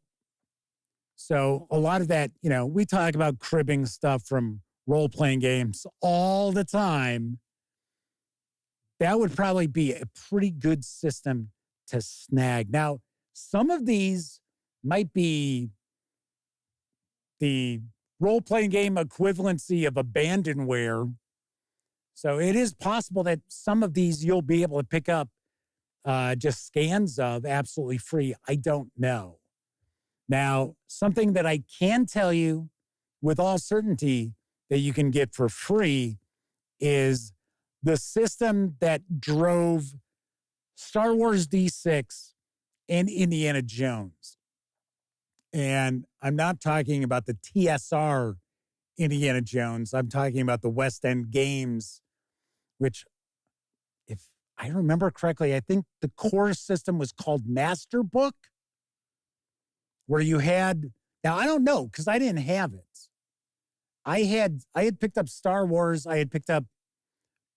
So a lot of that, we talk about cribbing stuff from role-playing games all the time. That would probably be a pretty good system to snag. Now, some of these might be the role-playing game equivalency of abandonware. So it is possible that some of these you'll be able to pick up just scans of absolutely free. I don't know. Now, something that I can tell you with all certainty that you can get for free is the system that drove Star Wars D6 and Indiana Jones. And I'm not talking about the TSR Indiana Jones. I'm talking about the West End Games, which, if I remember correctly, I think the core system was called Master Book, where you had, now I don't know, because I didn't have it. I had picked up Star Wars. I had picked up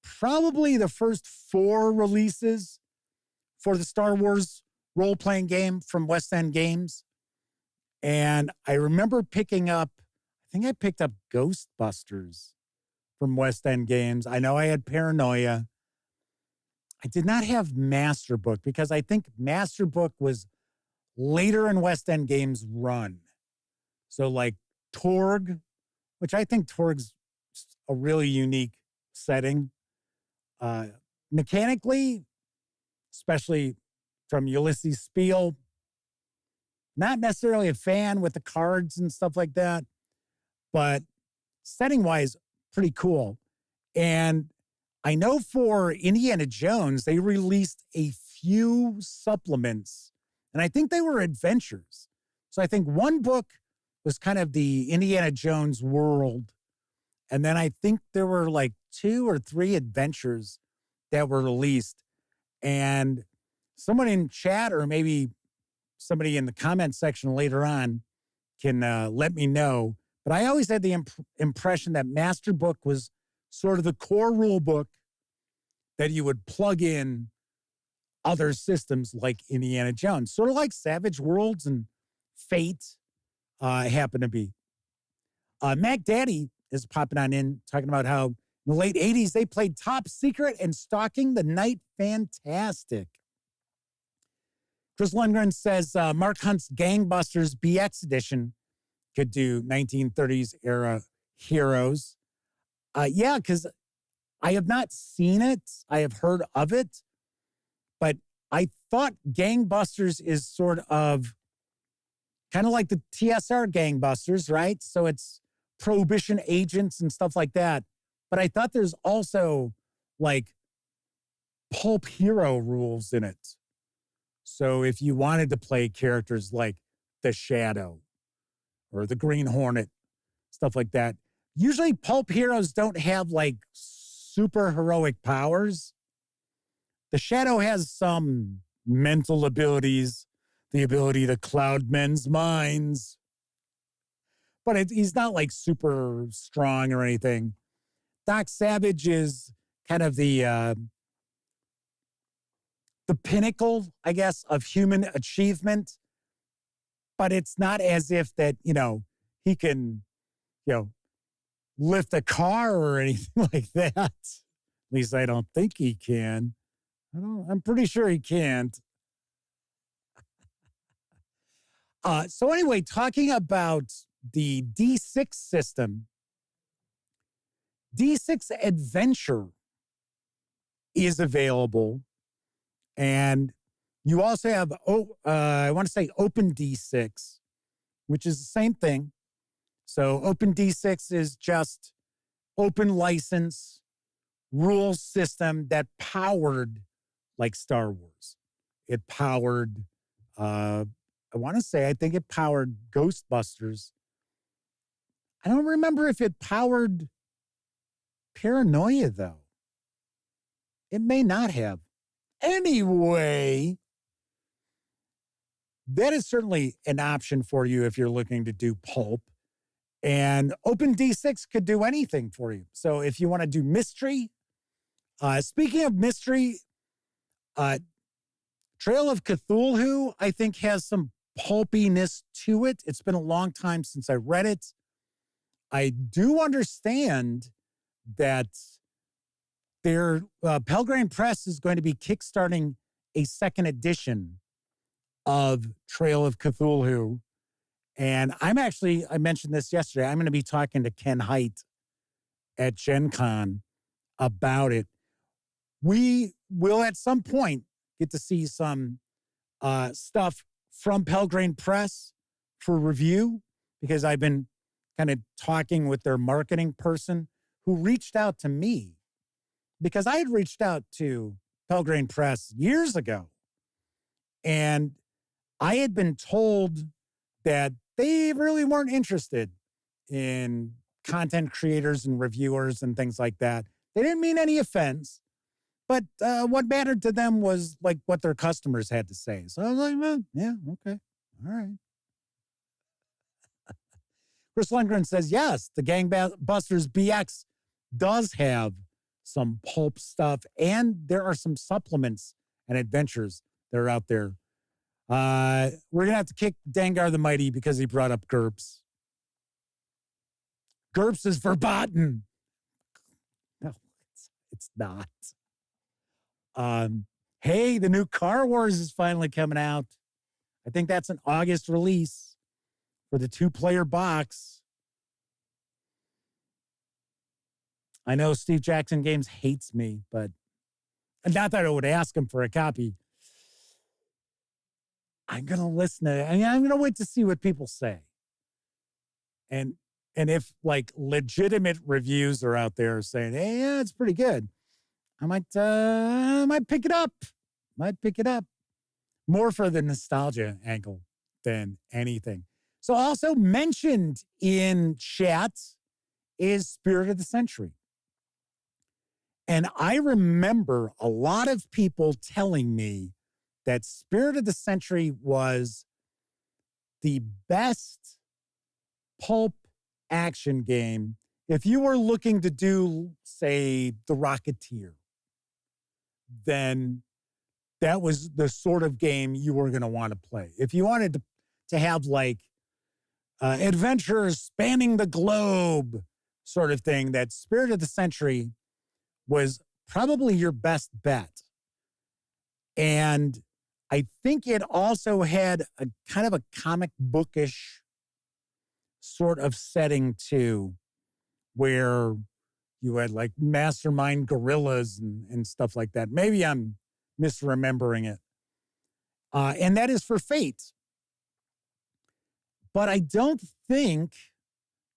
probably the first 4 releases for the Star Wars role-playing game from West End Games. And I remember picking up, I think I picked up Ghostbusters from West End Games. I know I had Paranoia. I did not have Master Book because I think Master Book was later in West End Games' run. So like Torg, which I think Torg's a really unique setting. Mechanically, especially from Ulysses Spiel, not necessarily a fan with the cards and stuff like that, but setting-wise, pretty cool. And I know for Indiana Jones, they released a few supplements, and I think they were adventures. So I think one book was kind of the Indiana Jones world, and then I think there were like 2 or 3 adventures that were released. And someone in chat or maybe somebody in the comment section later on can let me know. But I always had the impression that Master Book was sort of the core rule book that you would plug in other systems like Indiana Jones, sort of like Savage Worlds and Fate happen to be. Mac Daddy is popping on in, talking about how in the late 80s, they played Top Secret and Stalking the Night Fantastic. Chris Lundgren says Mark Hunt's Gangbusters BX edition could do 1930s era heroes. Yeah, because I have not seen it. I have heard of it. But I thought Gangbusters is sort of kind of like the TSR Gangbusters, right? So it's prohibition agents and stuff like that. But I thought there's also like pulp hero rules in it. So if you wanted to play characters like the Shadow or the Green Hornet, stuff like that, usually pulp heroes don't have like super heroic powers. The Shadow has some mental abilities, the ability to cloud men's minds, but he's not like super strong or anything. Doc Savage is kind of the pinnacle, I guess, of human achievement, but it's not as if that, he can, lift a car or anything like that. At least I don't think he can. I'm pretty sure he can't. So anyway, talking about the D6 system, D6 Adventure is available. And you also have, I want to say Open D6, which is the same thing. So Open D6 is just open license rule system that powered like Star Wars. It powered, I think it powered Ghostbusters. I don't remember if it powered Paranoia, though. It may not have. Anyway, that is certainly an option for you if you're looking to do pulp. And Open D6 could do anything for you. So if you want to do mystery, speaking of mystery, Trail of Cthulhu, I think, has some pulpiness to it. It's been a long time since I read it. I do understand that their Pelgrane Press is going to be kickstarting a second edition of Trail of Cthulhu. And I mentioned this yesterday, I'm going to be talking to Ken Hite at Gen Con about it. We will at some point get to see some stuff from Pelgrane Press for review, because I've been kind of talking with their marketing person who reached out to me, because I had reached out to Pelgrane Press years ago. And I had been told that they really weren't interested in content creators and reviewers and things like that. They didn't mean any offense, but what mattered to them was like what their customers had to say. So I was like, well, yeah, okay, all right. Chris Lundgren says, yes, the Gangbusters BX does have some pulp stuff, and there are some supplements and adventures that are out there. We're going to have to kick Dengar the Mighty because he brought up GURPS. GURPS is verboten. No, it's not. Hey, the new Car Wars is finally coming out. I think that's an August release for the 2-player box. I know Steve Jackson Games hates me, but not that I would ask him for a copy. I'm going to listen to it. I mean, I'm going to wait to see what people say. And if like legitimate reviews are out there saying, hey, yeah, it's pretty good, I might pick it up. Might pick it up. More for the nostalgia angle than anything. So also mentioned in chat is Spirit of the Century. And I remember a lot of people telling me that Spirit of the Century was the best pulp action game if you were looking to do, say, The Rocketeer. Then that was the sort of game you were going to want to play. If you wanted to have like adventures spanning the globe sort of thing, that Spirit of the Century was probably your best bet. And I think it also had a kind of a comic bookish sort of setting too, where you had like mastermind gorillas and stuff like that. Maybe I'm misremembering it. And that is for Fate. But I don't think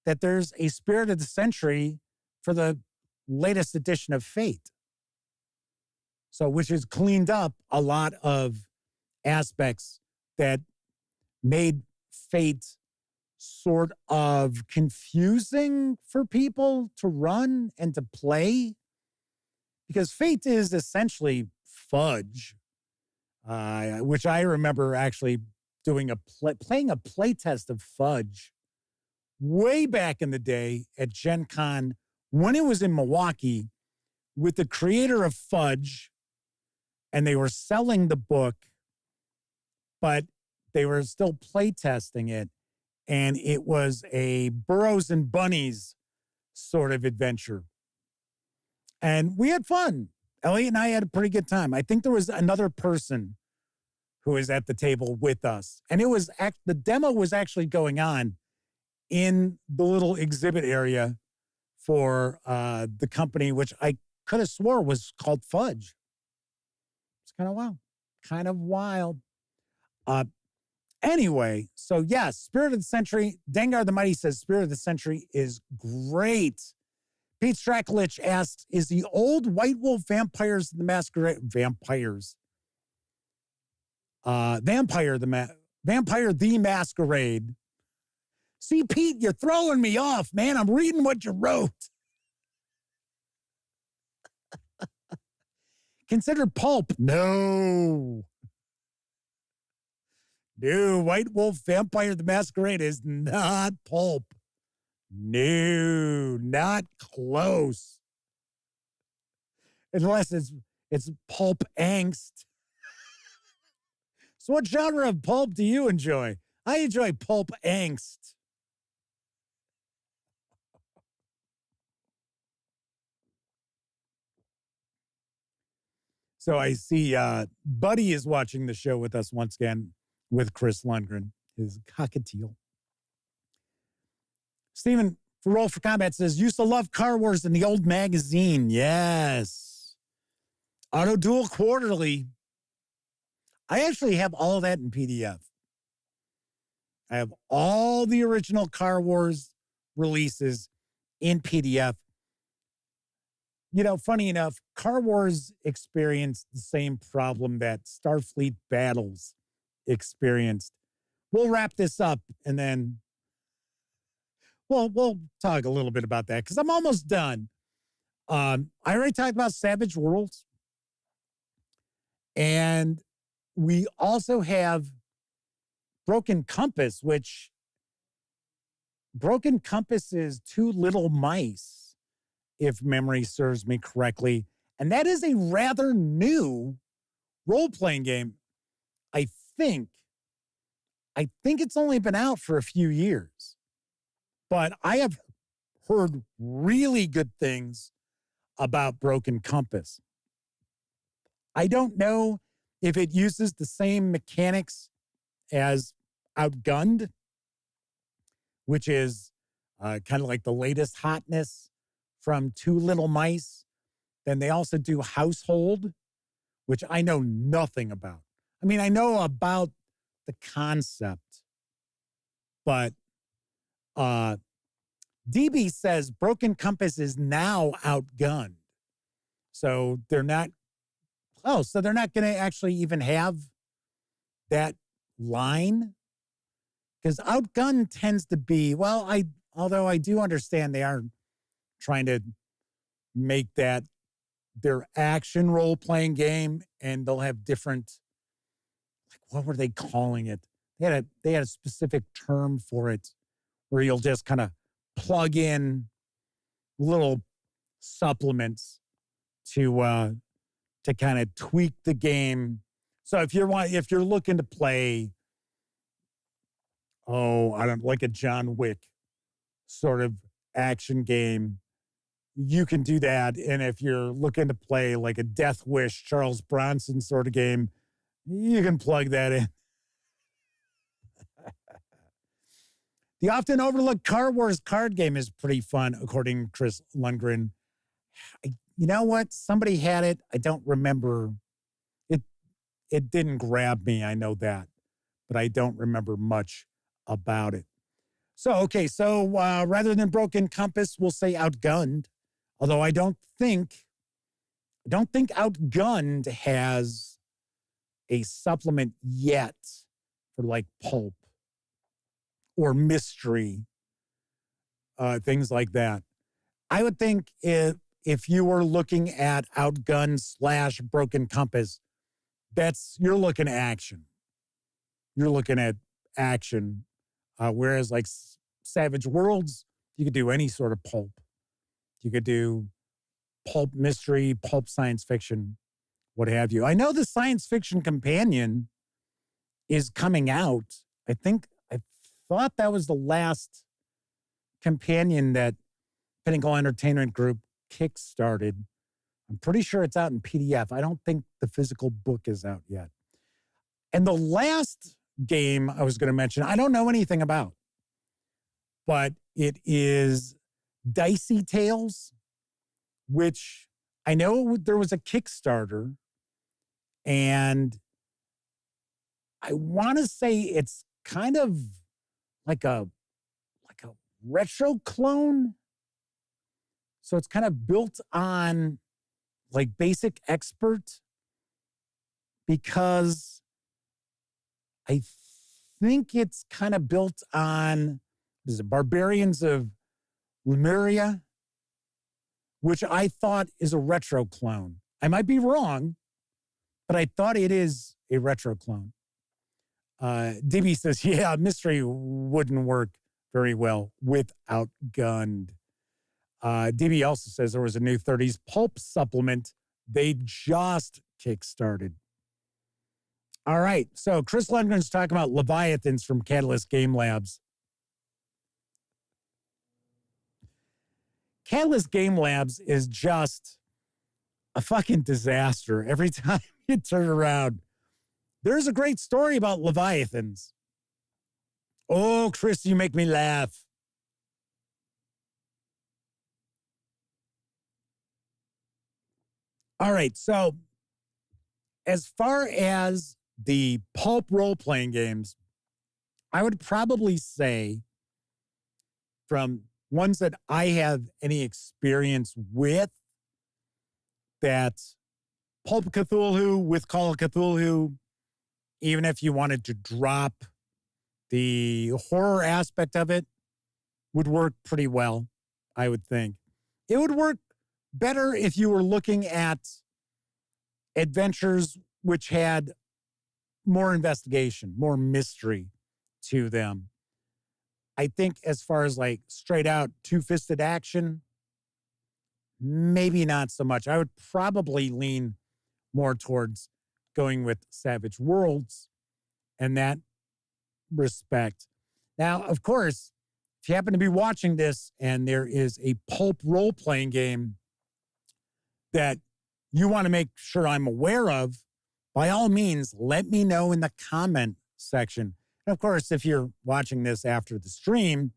that there's a Spirit of the Century for the latest edition of Fate. So, which has cleaned up a lot of aspects that made Fate sort of confusing for people to run and to play. Because Fate is essentially fudge, which I remember actually doing playing a playtest of fudge way back in the day at Gen Con when it was in Milwaukee with the creator of Fudge, and they were selling the book, but they were still playtesting it, and it was a Burrows and Bunnies sort of adventure. And we had fun. Elliot and I had a pretty good time. I think there was another person who was at the table with us. And it was the demo was actually going on in the little exhibit area for the company, which I could have swore was called Fudge. It's kind of wild. Kind of wild. Anyway, so yes, Spirit of the Century. Dengar the Mighty says Spirit of the Century is great. Pete Strakulich asks, is the old White Wolf Vampire the Masquerade. See, Pete, you're throwing me off, man. I'm reading what you wrote. Consider pulp. No. No, White Wolf Vampire the Masquerade is not pulp. No, not close. Unless it's pulp angst. So what genre of pulp do you enjoy? I enjoy pulp angst. So I see Buddy is watching the show with us once again with Chris Lundgren, his cockatiel. Stephen, for Roll for Combat, says, used to love Car Wars in the old magazine. Yes. Auto Duel Quarterly. I actually have all of that in PDF. I have all the original Car Wars releases in PDF. You know, funny enough, Car Wars experienced the same problem that Starfleet Battles experienced. We'll wrap this up and then Well, we'll talk a little bit about that because I'm almost done. I already talked about Savage Worlds. And we also have Broken Compass, which Broken Compass is Two Little Mice, if memory serves me correctly. And that is a rather new role-playing game, I think. I think it's only been out for a few years. But I have heard really good things about Broken Compass. I don't know if it uses the same mechanics as Outgunned, which is kind of like the latest hotness from Two Little Mice. Then they also do Household, which I know nothing about. I mean, I know about the concept, but DB says Broken Compass is now Outgunned. So they're not, so they're not going to actually even have that line? Because Outgunned tends to be, although I do understand they are trying to make that their action role-playing game, and they'll have different, like, what were they calling it? They had a specific term for it where you'll just kind of plug in little supplements to kind of tweak the game. So if you're looking to play, like a John Wick sort of action game, you can do that. And if you're looking to play like a Death Wish, Charles Bronson sort of game, you can plug that in. The often overlooked Car Wars card game is pretty fun, according to Chris Lundgren. You know what? Somebody had it. I don't remember. It didn't grab me. I know that, but I don't remember much about it. So rather than Broken Compass, we'll say Outgunned. Although I don't think Outgunned has a supplement yet for like pulp or mystery, things like that. I would think if you were looking at Outgunned / Broken Compass, you're looking at action. You're looking at action. Whereas like Savage Worlds, you could do any sort of pulp. You could do pulp mystery, pulp science fiction, what have you. I know the science fiction companion is coming out. I thought that was the last companion that Pinnacle Entertainment Group kickstarted. I'm pretty sure it's out in PDF. I don't think the physical book is out yet. And the last game I was going to mention, I don't know anything about, but it is Dicey Tales, which I know there was a Kickstarter, and I want to say it's kind of like a retro clone. So it's kind of built on like Basic Expert, because I think it's kind of built on Barbarians of Lemuria, which I thought is a retro clone. I might be wrong, but I thought it is a retro clone. DB says, yeah, mystery wouldn't work very well with Outgunned. DB also says there was a new 30s pulp supplement they just kickstarted. All right, so Chris Lundgren's talking about Leviathans from Catalyst Game Labs. Catalyst Game Labs is just a fucking disaster every time you turn around. There's a great story about Leviathans. Oh, Chris, you make me laugh. All right, so as far as the pulp role-playing games, I would probably say from ones that I have any experience with, that Pulp Cthulhu with Call of Cthulhu, even if you wanted to drop the horror aspect of it, would work pretty well, I would think. It would work better if you were looking at adventures which had more investigation, more mystery to them. I think as far as like straight out two-fisted action, maybe not so much. I would probably lean more towards going with Savage Worlds in that respect. Now, of course, if you happen to be watching this and there is a pulp role-playing game that you want to make sure I'm aware of, by all means, let me know in the comment section. And of course, if you're watching this after the stream,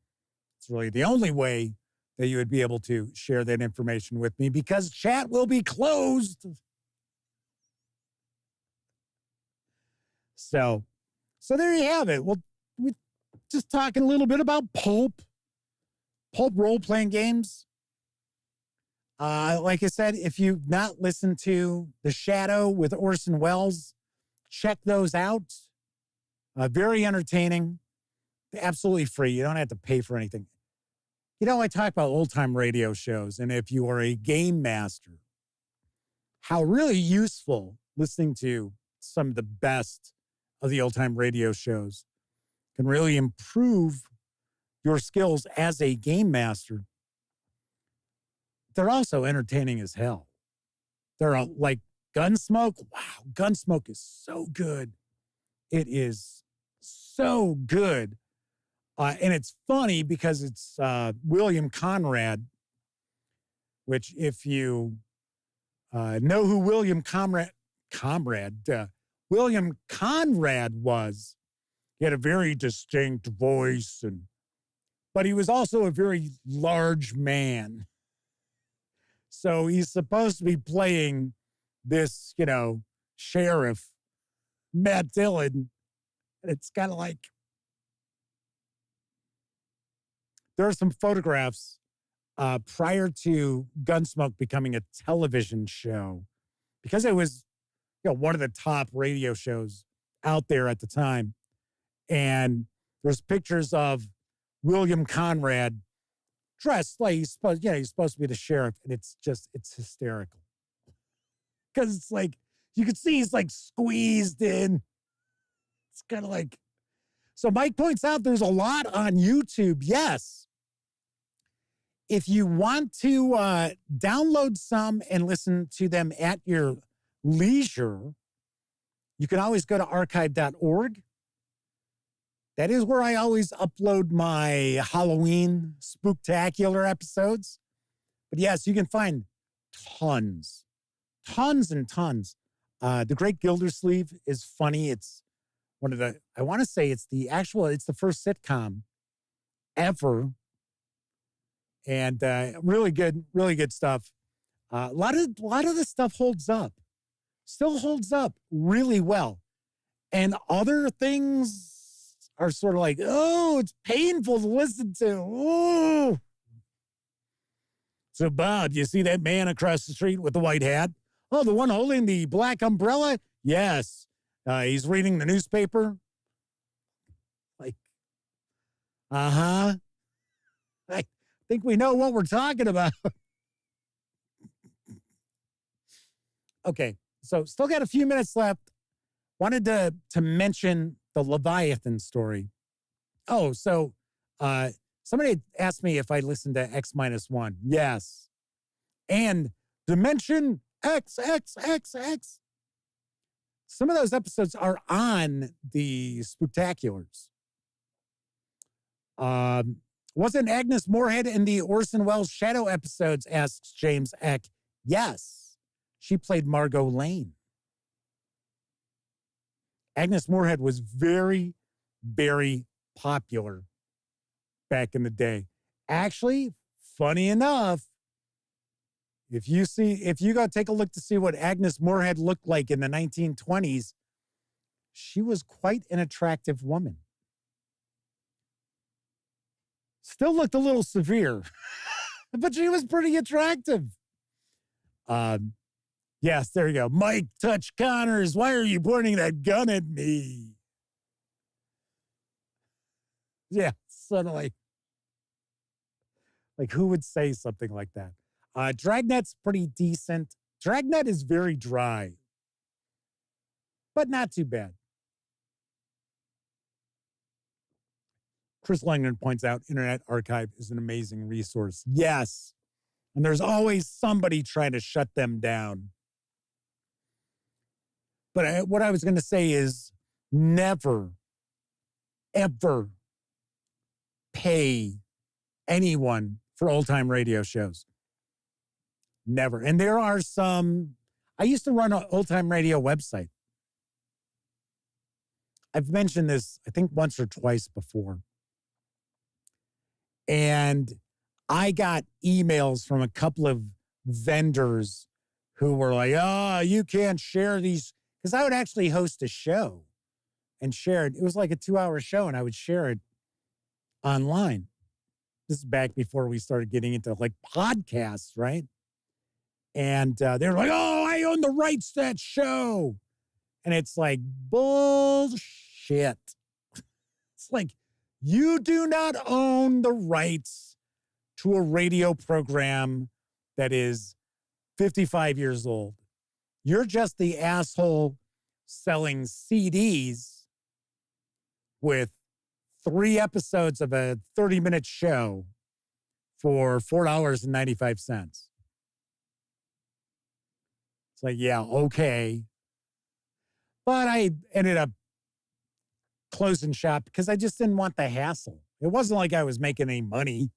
it's really the only way that you would be able to share that information with me because chat will be closed. So there you have it. Well, we're just talking a little bit about pulp role-playing games. Like I said, if you've not listened to The Shadow with Orson Welles, check those out. Very entertaining. Absolutely free. You don't have to pay for anything. You know, I talk about old-time radio shows, and if you are a game master, how really useful listening to some of the best of the old-time radio shows can really improve your skills as a game master. They're also entertaining as hell. They're like Gunsmoke. Wow, Gunsmoke is so good. It is so good. And it's funny because it's William Conrad, which if you know who William Conrad was, he had a very distinct voice, but he was also a very large man. So he's supposed to be playing this, sheriff, Matt Dillon. And it's kind of like, there are some photographs prior to Gunsmoke becoming a television show, because it was, one of the top radio shows out there at the time. And there's pictures of William Conrad dressed like he's supposed to be the sheriff. And it's hysterical. Because it's like, you can see he's like squeezed in. It's kind of like, so Mike points out there's a lot on YouTube. Yes. If you want to download some and listen to them at your leisure, you can always go to archive.org. That is where I always upload my Halloween spooktacular episodes. But yes, you can find tons and tons. The Great Gildersleeve is funny. It's one of the, I want to say it's the first sitcom ever. And really good stuff. A lot of this stuff still holds up really well. And other things are sort of like, oh, it's painful to listen to. Oh. So, Bob, you see that man across the street with the white hat? Oh, the one holding the black umbrella? Yes. He's reading the newspaper. Like, I think we know what we're talking about. Okay, so still got a few minutes left. Wanted to mention the Leviathan story. Oh, so somebody asked me if I listened to X-1. Yes. And Dimension XXXX. Some of those episodes are on the Spooktaculars. Wasn't Agnes Moorehead in the Orson Welles Shadow episodes, asks James Eck. Yes, she played Margot Lane. Agnes Moorehead was very, very popular back in the day. Actually, funny enough, if you go take a look to see what Agnes Moorehead looked like in the 1920s, she was quite an attractive woman. Still looked a little severe, but she was pretty attractive. Yes, there you go. Mike Touch Connors, why are you pointing that gun at me? Yeah, suddenly. Like, who would say something like that? Dragnet's pretty decent. Dragnet is very dry, but not too bad. Chris Langdon points out Internet Archive is an amazing resource. Yes. And there's always somebody trying to shut them down. But what I was going to say is never, ever pay anyone for old-time radio shows. Never. And there are some, I used to run an old-time radio website. I've mentioned this, I think, once or twice before. And I got emails from a couple of vendors who were like, oh, you can't share these. Because I would actually host a show and share it. It was like a 2-hour show, and I would share it online. This is back before we started getting into like podcasts, right? And they were like, oh, I own the rights to that show. And it's like, bullshit. It's like, you do not own the rights to a radio program that is 55 years old. You're just the asshole selling CDs with 3 episodes of a 30-minute show for $4.95. It's like, yeah, okay. But I ended up closing shop because I just didn't want the hassle. It wasn't like I was making any money.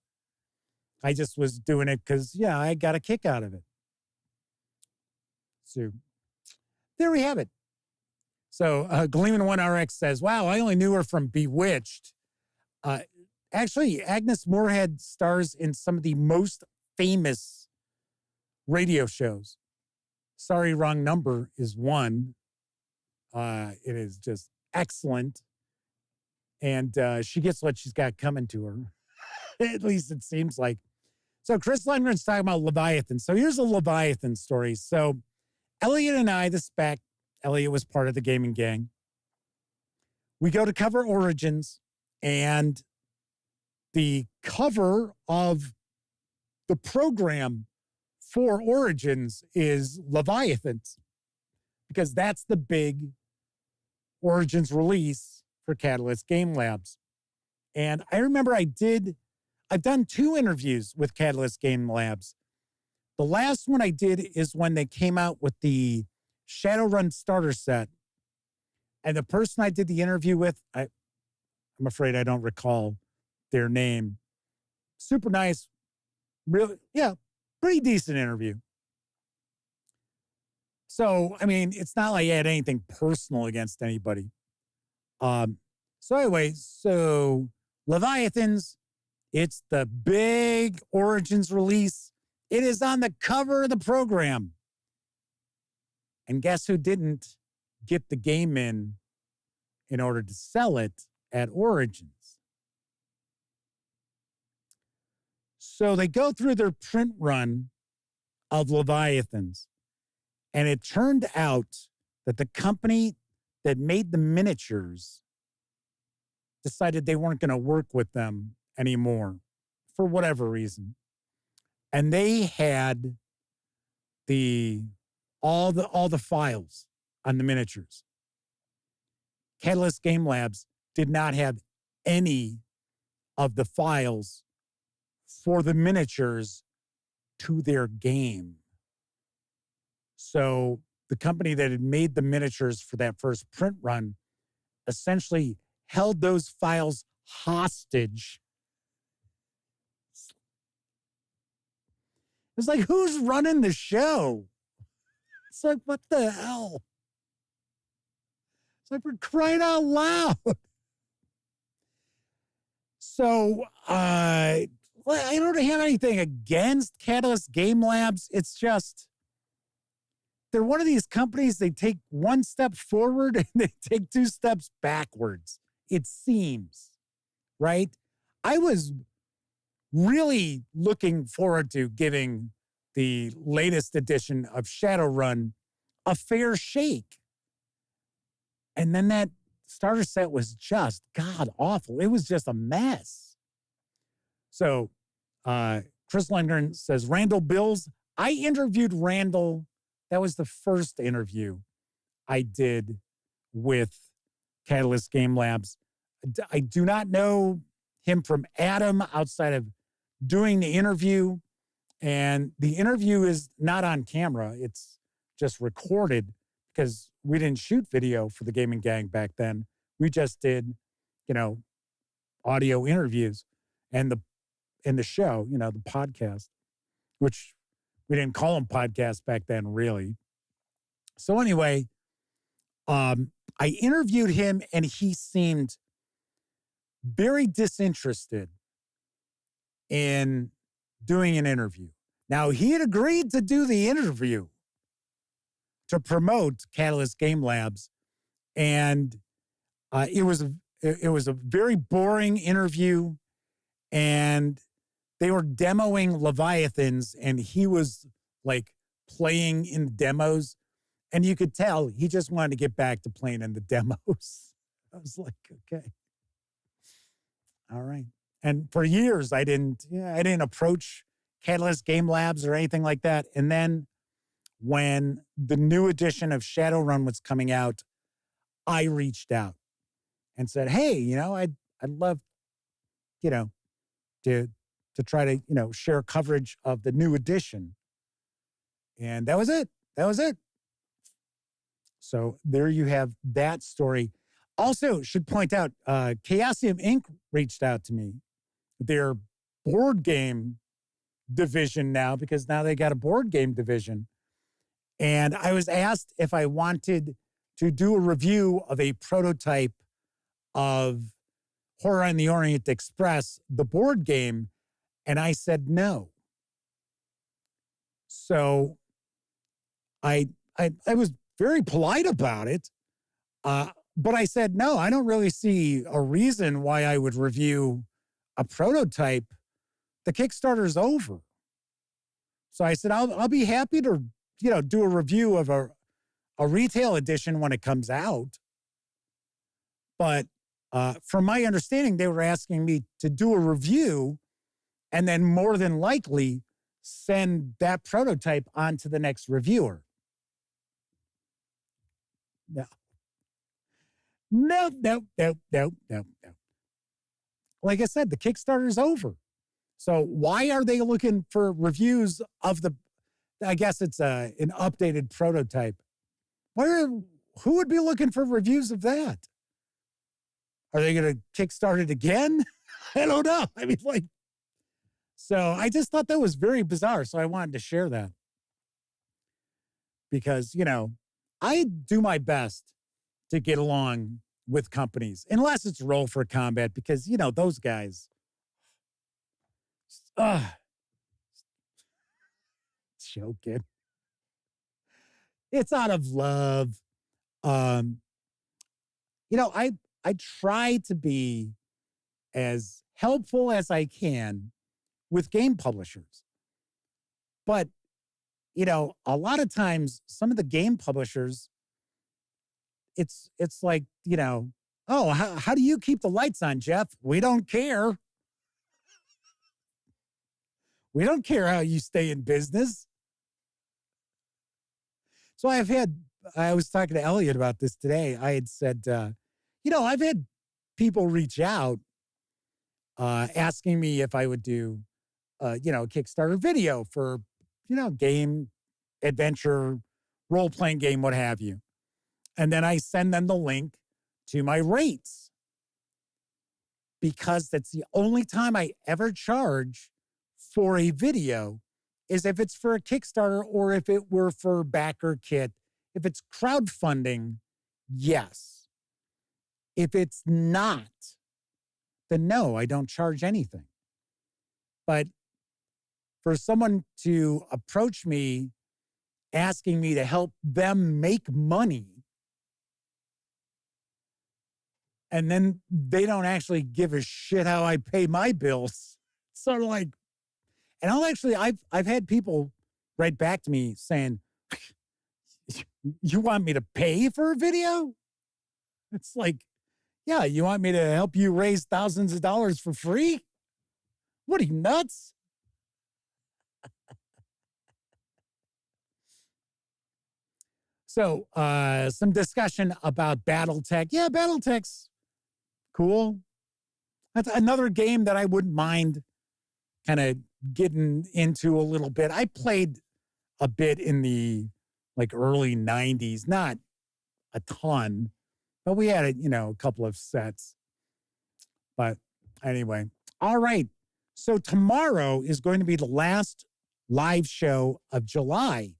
I just was doing it because, yeah, I got a kick out of it. So there we have it. So Gamelyn 1RX says, wow, I only knew her from Bewitched. Actually, Agnes Moorehead stars in some of the most famous radio shows. Sorry, Wrong Number is one. It is just excellent. And she gets what she's got coming to her. At least it seems like. So Chris Lundgren's talking about Leviathan. So here's a Leviathan story. So Elliot and I, this back, Elliot was part of the gaming gang. We go to cover Origins, and the cover of the program for Origins is Leviathans, because that's the big Origins release for Catalyst Game Labs. And I remember I've done 2 interviews with Catalyst Game Labs. The last one I did is when they came out with the Shadowrun starter set. And the person I did the interview with, I'm afraid I don't recall their name. Super nice. Really, yeah, pretty decent interview. So, I mean, it's not like I had anything personal against anybody. So anyway, so Leviathans, it's the big Origins release. It is on the cover of the program. And guess who didn't get the game in order to sell it at Origins? So they go through their print run of Leviathans, and it turned out that the company that made the miniatures decided they weren't going to work with them anymore for whatever reason. And they had all the files on the miniatures. Catalyst Game Labs did not have any of the files for the miniatures to their game. So the company that had made the miniatures for that first print run essentially held those files hostage. It's like, who's running the show? It's like, what the hell? It's like, we're crying out loud. So, I don't have anything against Catalyst Game Labs. It's just, they're one of these companies, they take 1 step forward and they take 2 steps backwards, it seems, right? I was really looking forward to giving the latest edition of Shadowrun a fair shake. And then that starter set was just god awful. It was just a mess. So Chris Lundgren says, Randall Bills. I interviewed Randall. That was the first interview I did with Catalyst Game Labs. I do not know him from Adam outside of doing the interview. And the interview is not on camera. It's just recorded because we didn't shoot video for the Gaming Gang back then. We just did, audio interviews and the show, the podcast, which we didn't call them podcasts back then, really. So anyway, I interviewed him and he seemed very disinterested in doing an interview. Now, he had agreed to do the interview to promote Catalyst Game Labs, and it was a very boring interview, and they were demoing Leviathans, and he was like playing in the demos, and you could tell he just wanted to get back to playing in the demos. I was like, okay, all right. And for years, I didn't approach Catalyst Game Labs or anything like that. And then when the new edition of Shadowrun was coming out, I reached out and said, hey, I'd love, to try to, share coverage of the new edition. And that was it. So there you have that story. Also, should point out, Chaosium Inc. reached out to me. Their board game division now, because now they got a board game division. And I was asked if I wanted to do a review of a prototype of Horror on the Orient Express, the board game. And I said no. So I was very polite about it. But I said, no, I don't really see a reason why I would review a prototype. The Kickstarter's over. So I said, I'll be happy to, do a review of a retail edition when it comes out. But from my understanding, they were asking me to do a review and then more than likely send that prototype on to the next reviewer. No. Like I said, the Kickstarter's over. So why are they looking for reviews of I guess it's an updated prototype. Who would be looking for reviews of that? Are they going to kickstart it again? I don't know. So I just thought that was very bizarre. So I wanted to share that because, I do my best to get along with companies, unless it's Roll for Combat, because, those guys, joking. It's out of love. I try to be as helpful as I can with game publishers. But, a lot of times some of the game publishers, it's like, oh, how do you keep the lights on, Jeff? We don't care. We don't care how you stay in business. So I was talking to Elliot about this today. I had said, I've had people reach out asking me if I would do, a Kickstarter video for, game, adventure, role-playing game, what have you. And then I send them the link to my rates because that's the only time I ever charge for a video is if it's for a Kickstarter or if it were for backer kit. If it's crowdfunding, yes. If it's not, then no, I don't charge anything. But for someone to approach me asking me to help them make money, and then they don't actually give a shit how I pay my bills. Sort of like, and I've had people write back to me saying, you want me to pay for a video? It's like, yeah, you want me to help you raise thousands of dollars for free? What are you, nuts? So some discussion about Battletech. Yeah, Battletech's cool. That's another game that I wouldn't mind kind of getting into a little bit. I played a bit in the early 90s, not a ton, but we had a couple of sets. But anyway, all right. So tomorrow is going to be the last live show of July,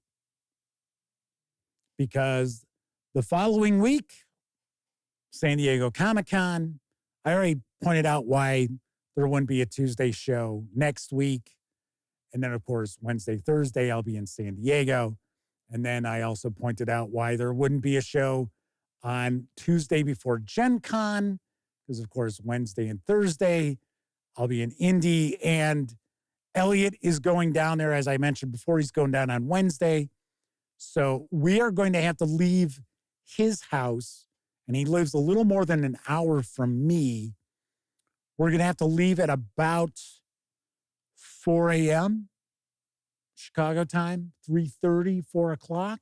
because the following week, San Diego Comic-Con. I already pointed out why there wouldn't be a Tuesday show next week. And then, of course, Wednesday, Thursday, I'll be in San Diego. And then I also pointed out why there wouldn't be a show on Tuesday before Gen Con, because, of course, Wednesday and Thursday, I'll be in Indy. And Elliot is going down there, as I mentioned before. He's going down on Wednesday. So we are going to have to leave his house, and he lives a little more than an hour from me. We're going to have to leave at about 4 a.m. Chicago time, 3:30, 4 o'clock,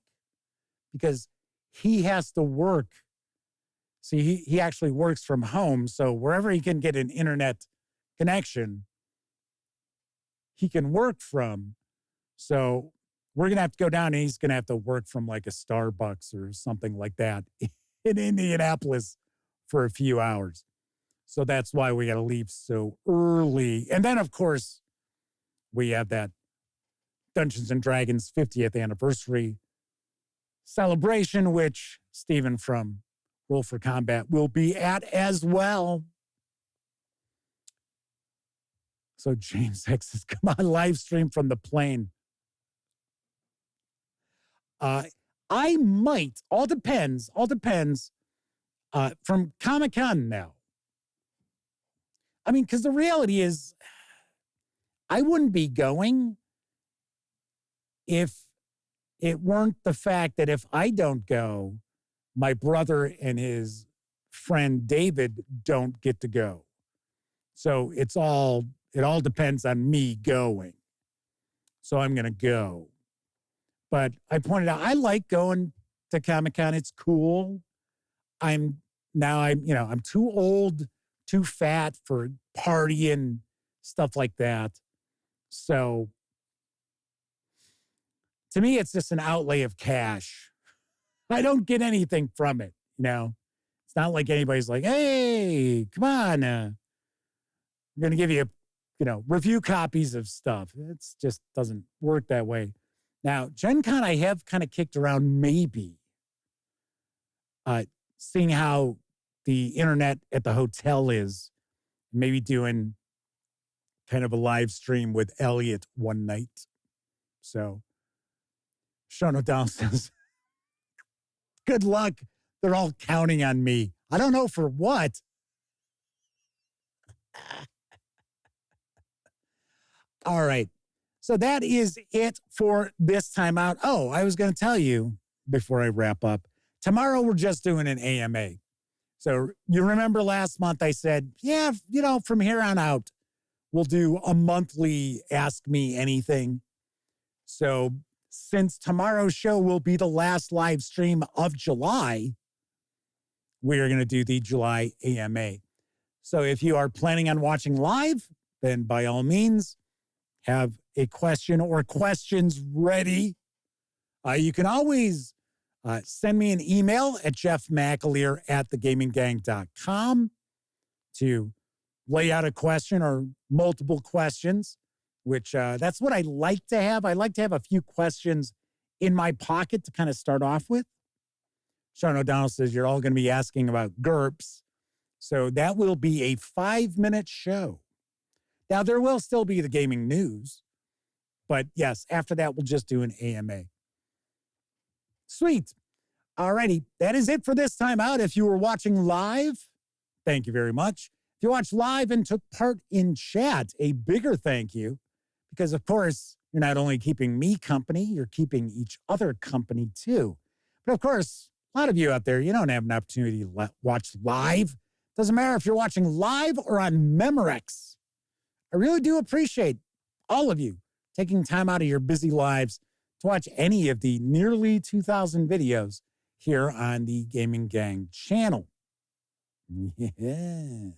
because he has to work. See, he actually works from home, so wherever he can get an internet connection, he can work from. So we're going to have to go down, and he's going to have to work from like a Starbucks or something like that in Indianapolis for a few hours. So that's why we got to leave so early. And then, of course, we have that Dungeons & Dragons 50th anniversary celebration, which Stephen from Roll for Combat will be at as well. So James X says, come on, live stream from the plane. I might, all depends from Comic-Con now. I mean, because the reality is, I wouldn't be going if it weren't the fact that if I don't go, my brother and his friend David don't get to go. So it all depends on me going. So I'm going to go. But I pointed out, I like going to Comic-Con. It's cool. I'm too old, too fat for partying, stuff like that. So to me, it's just an outlay of cash. I don't get anything from it, It's not like anybody's like, hey, come on. I'm going to give you, review copies of stuff. It just doesn't work that way. Now, Gen Con, I have kind of kicked around maybe seeing how the internet at the hotel is, maybe doing kind of a live stream with Elliot one night. So Sean O'Donnell says, good luck. They're all counting on me. I don't know for what. All right. So that is it for this time out. Oh, I was going to tell you before I wrap up, tomorrow we're just doing an AMA. So you remember last month I said, yeah, from here on out, we'll do a monthly Ask Me Anything. So since tomorrow's show will be the last live stream of July, we are going to do the July AMA. So if you are planning on watching live, then by all means, have a question or questions ready. You can always send me an email at jeffmcaleer@thegaminggang.com to lay out a question or multiple questions, which that's what I like to have. I like to have a few questions in my pocket to kind of start off with. Sean O'Donnell says you're all going to be asking about GURPS. So that will be a 5-minute show. Now, there will still be the gaming news. But yes, after that, we'll just do an AMA. Sweet. All righty. That is it for this time out. If you were watching live, thank you very much. If you watched live and took part in chat, a bigger thank you. Because, of course, you're not only keeping me company, you're keeping each other company, too. But, of course, a lot of you out there, you don't have an opportunity to watch live. Doesn't matter if you're watching live or on Memorex. I really do appreciate all of you taking time out of your busy lives to watch any of the nearly 2,000 videos here on the Gaming Gang channel. Yes.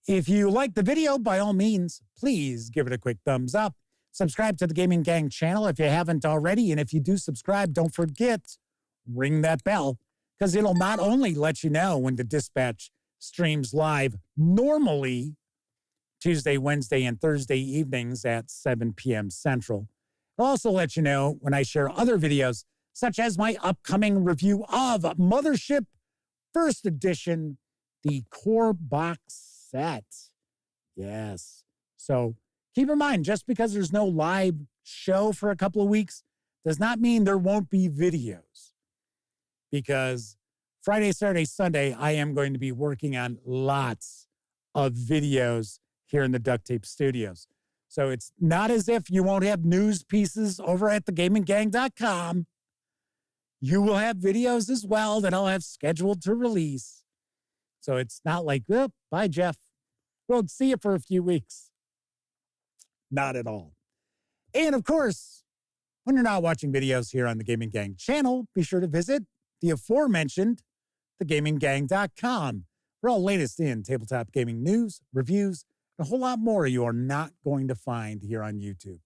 If you like the video, by all means, please give it a quick thumbs up. Subscribe to the Gaming Gang channel if you haven't already. And if you do subscribe, don't forget, ring that bell, because it'll not only let you know when the Dispatch streams live normally Tuesday, Wednesday, and Thursday evenings at 7 p.m. Central. It'll also let you know when I share other videos, such as my upcoming review of Mothership First Edition, the core box set. Yes. So keep in mind, just because there's no live show for a couple of weeks does not mean there won't be videos. Because Friday, Saturday, Sunday, I am going to be working on lots of videos here in the Duct Tape Studios. So it's not as if you won't have news pieces over at thegaminggang.com. You will have videos as well that I'll have scheduled to release. So it's not like, oh, bye, Jeff. Won't see you for a few weeks. Not at all. And of course, when you're not watching videos here on the Gaming Gang channel, be sure to visit the aforementioned thegaminggang.com for all latest in tabletop gaming news, reviews, and a whole lot more you are not going to find here on YouTube.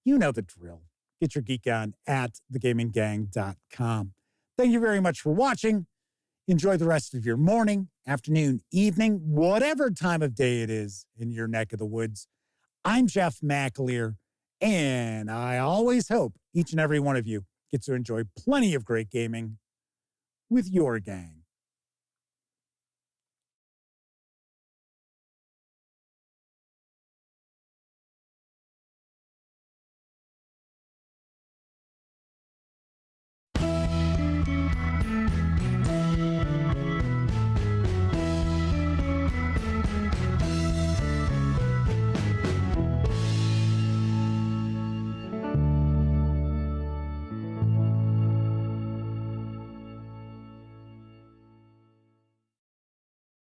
You know the drill. Get your geek on at thegaminggang.com. Thank you very much for watching. Enjoy the rest of your morning, afternoon, evening, whatever time of day it is in your neck of the woods. I'm Jeff McAleer, and I always hope each and every one of you gets to enjoy plenty of great gaming with your gang.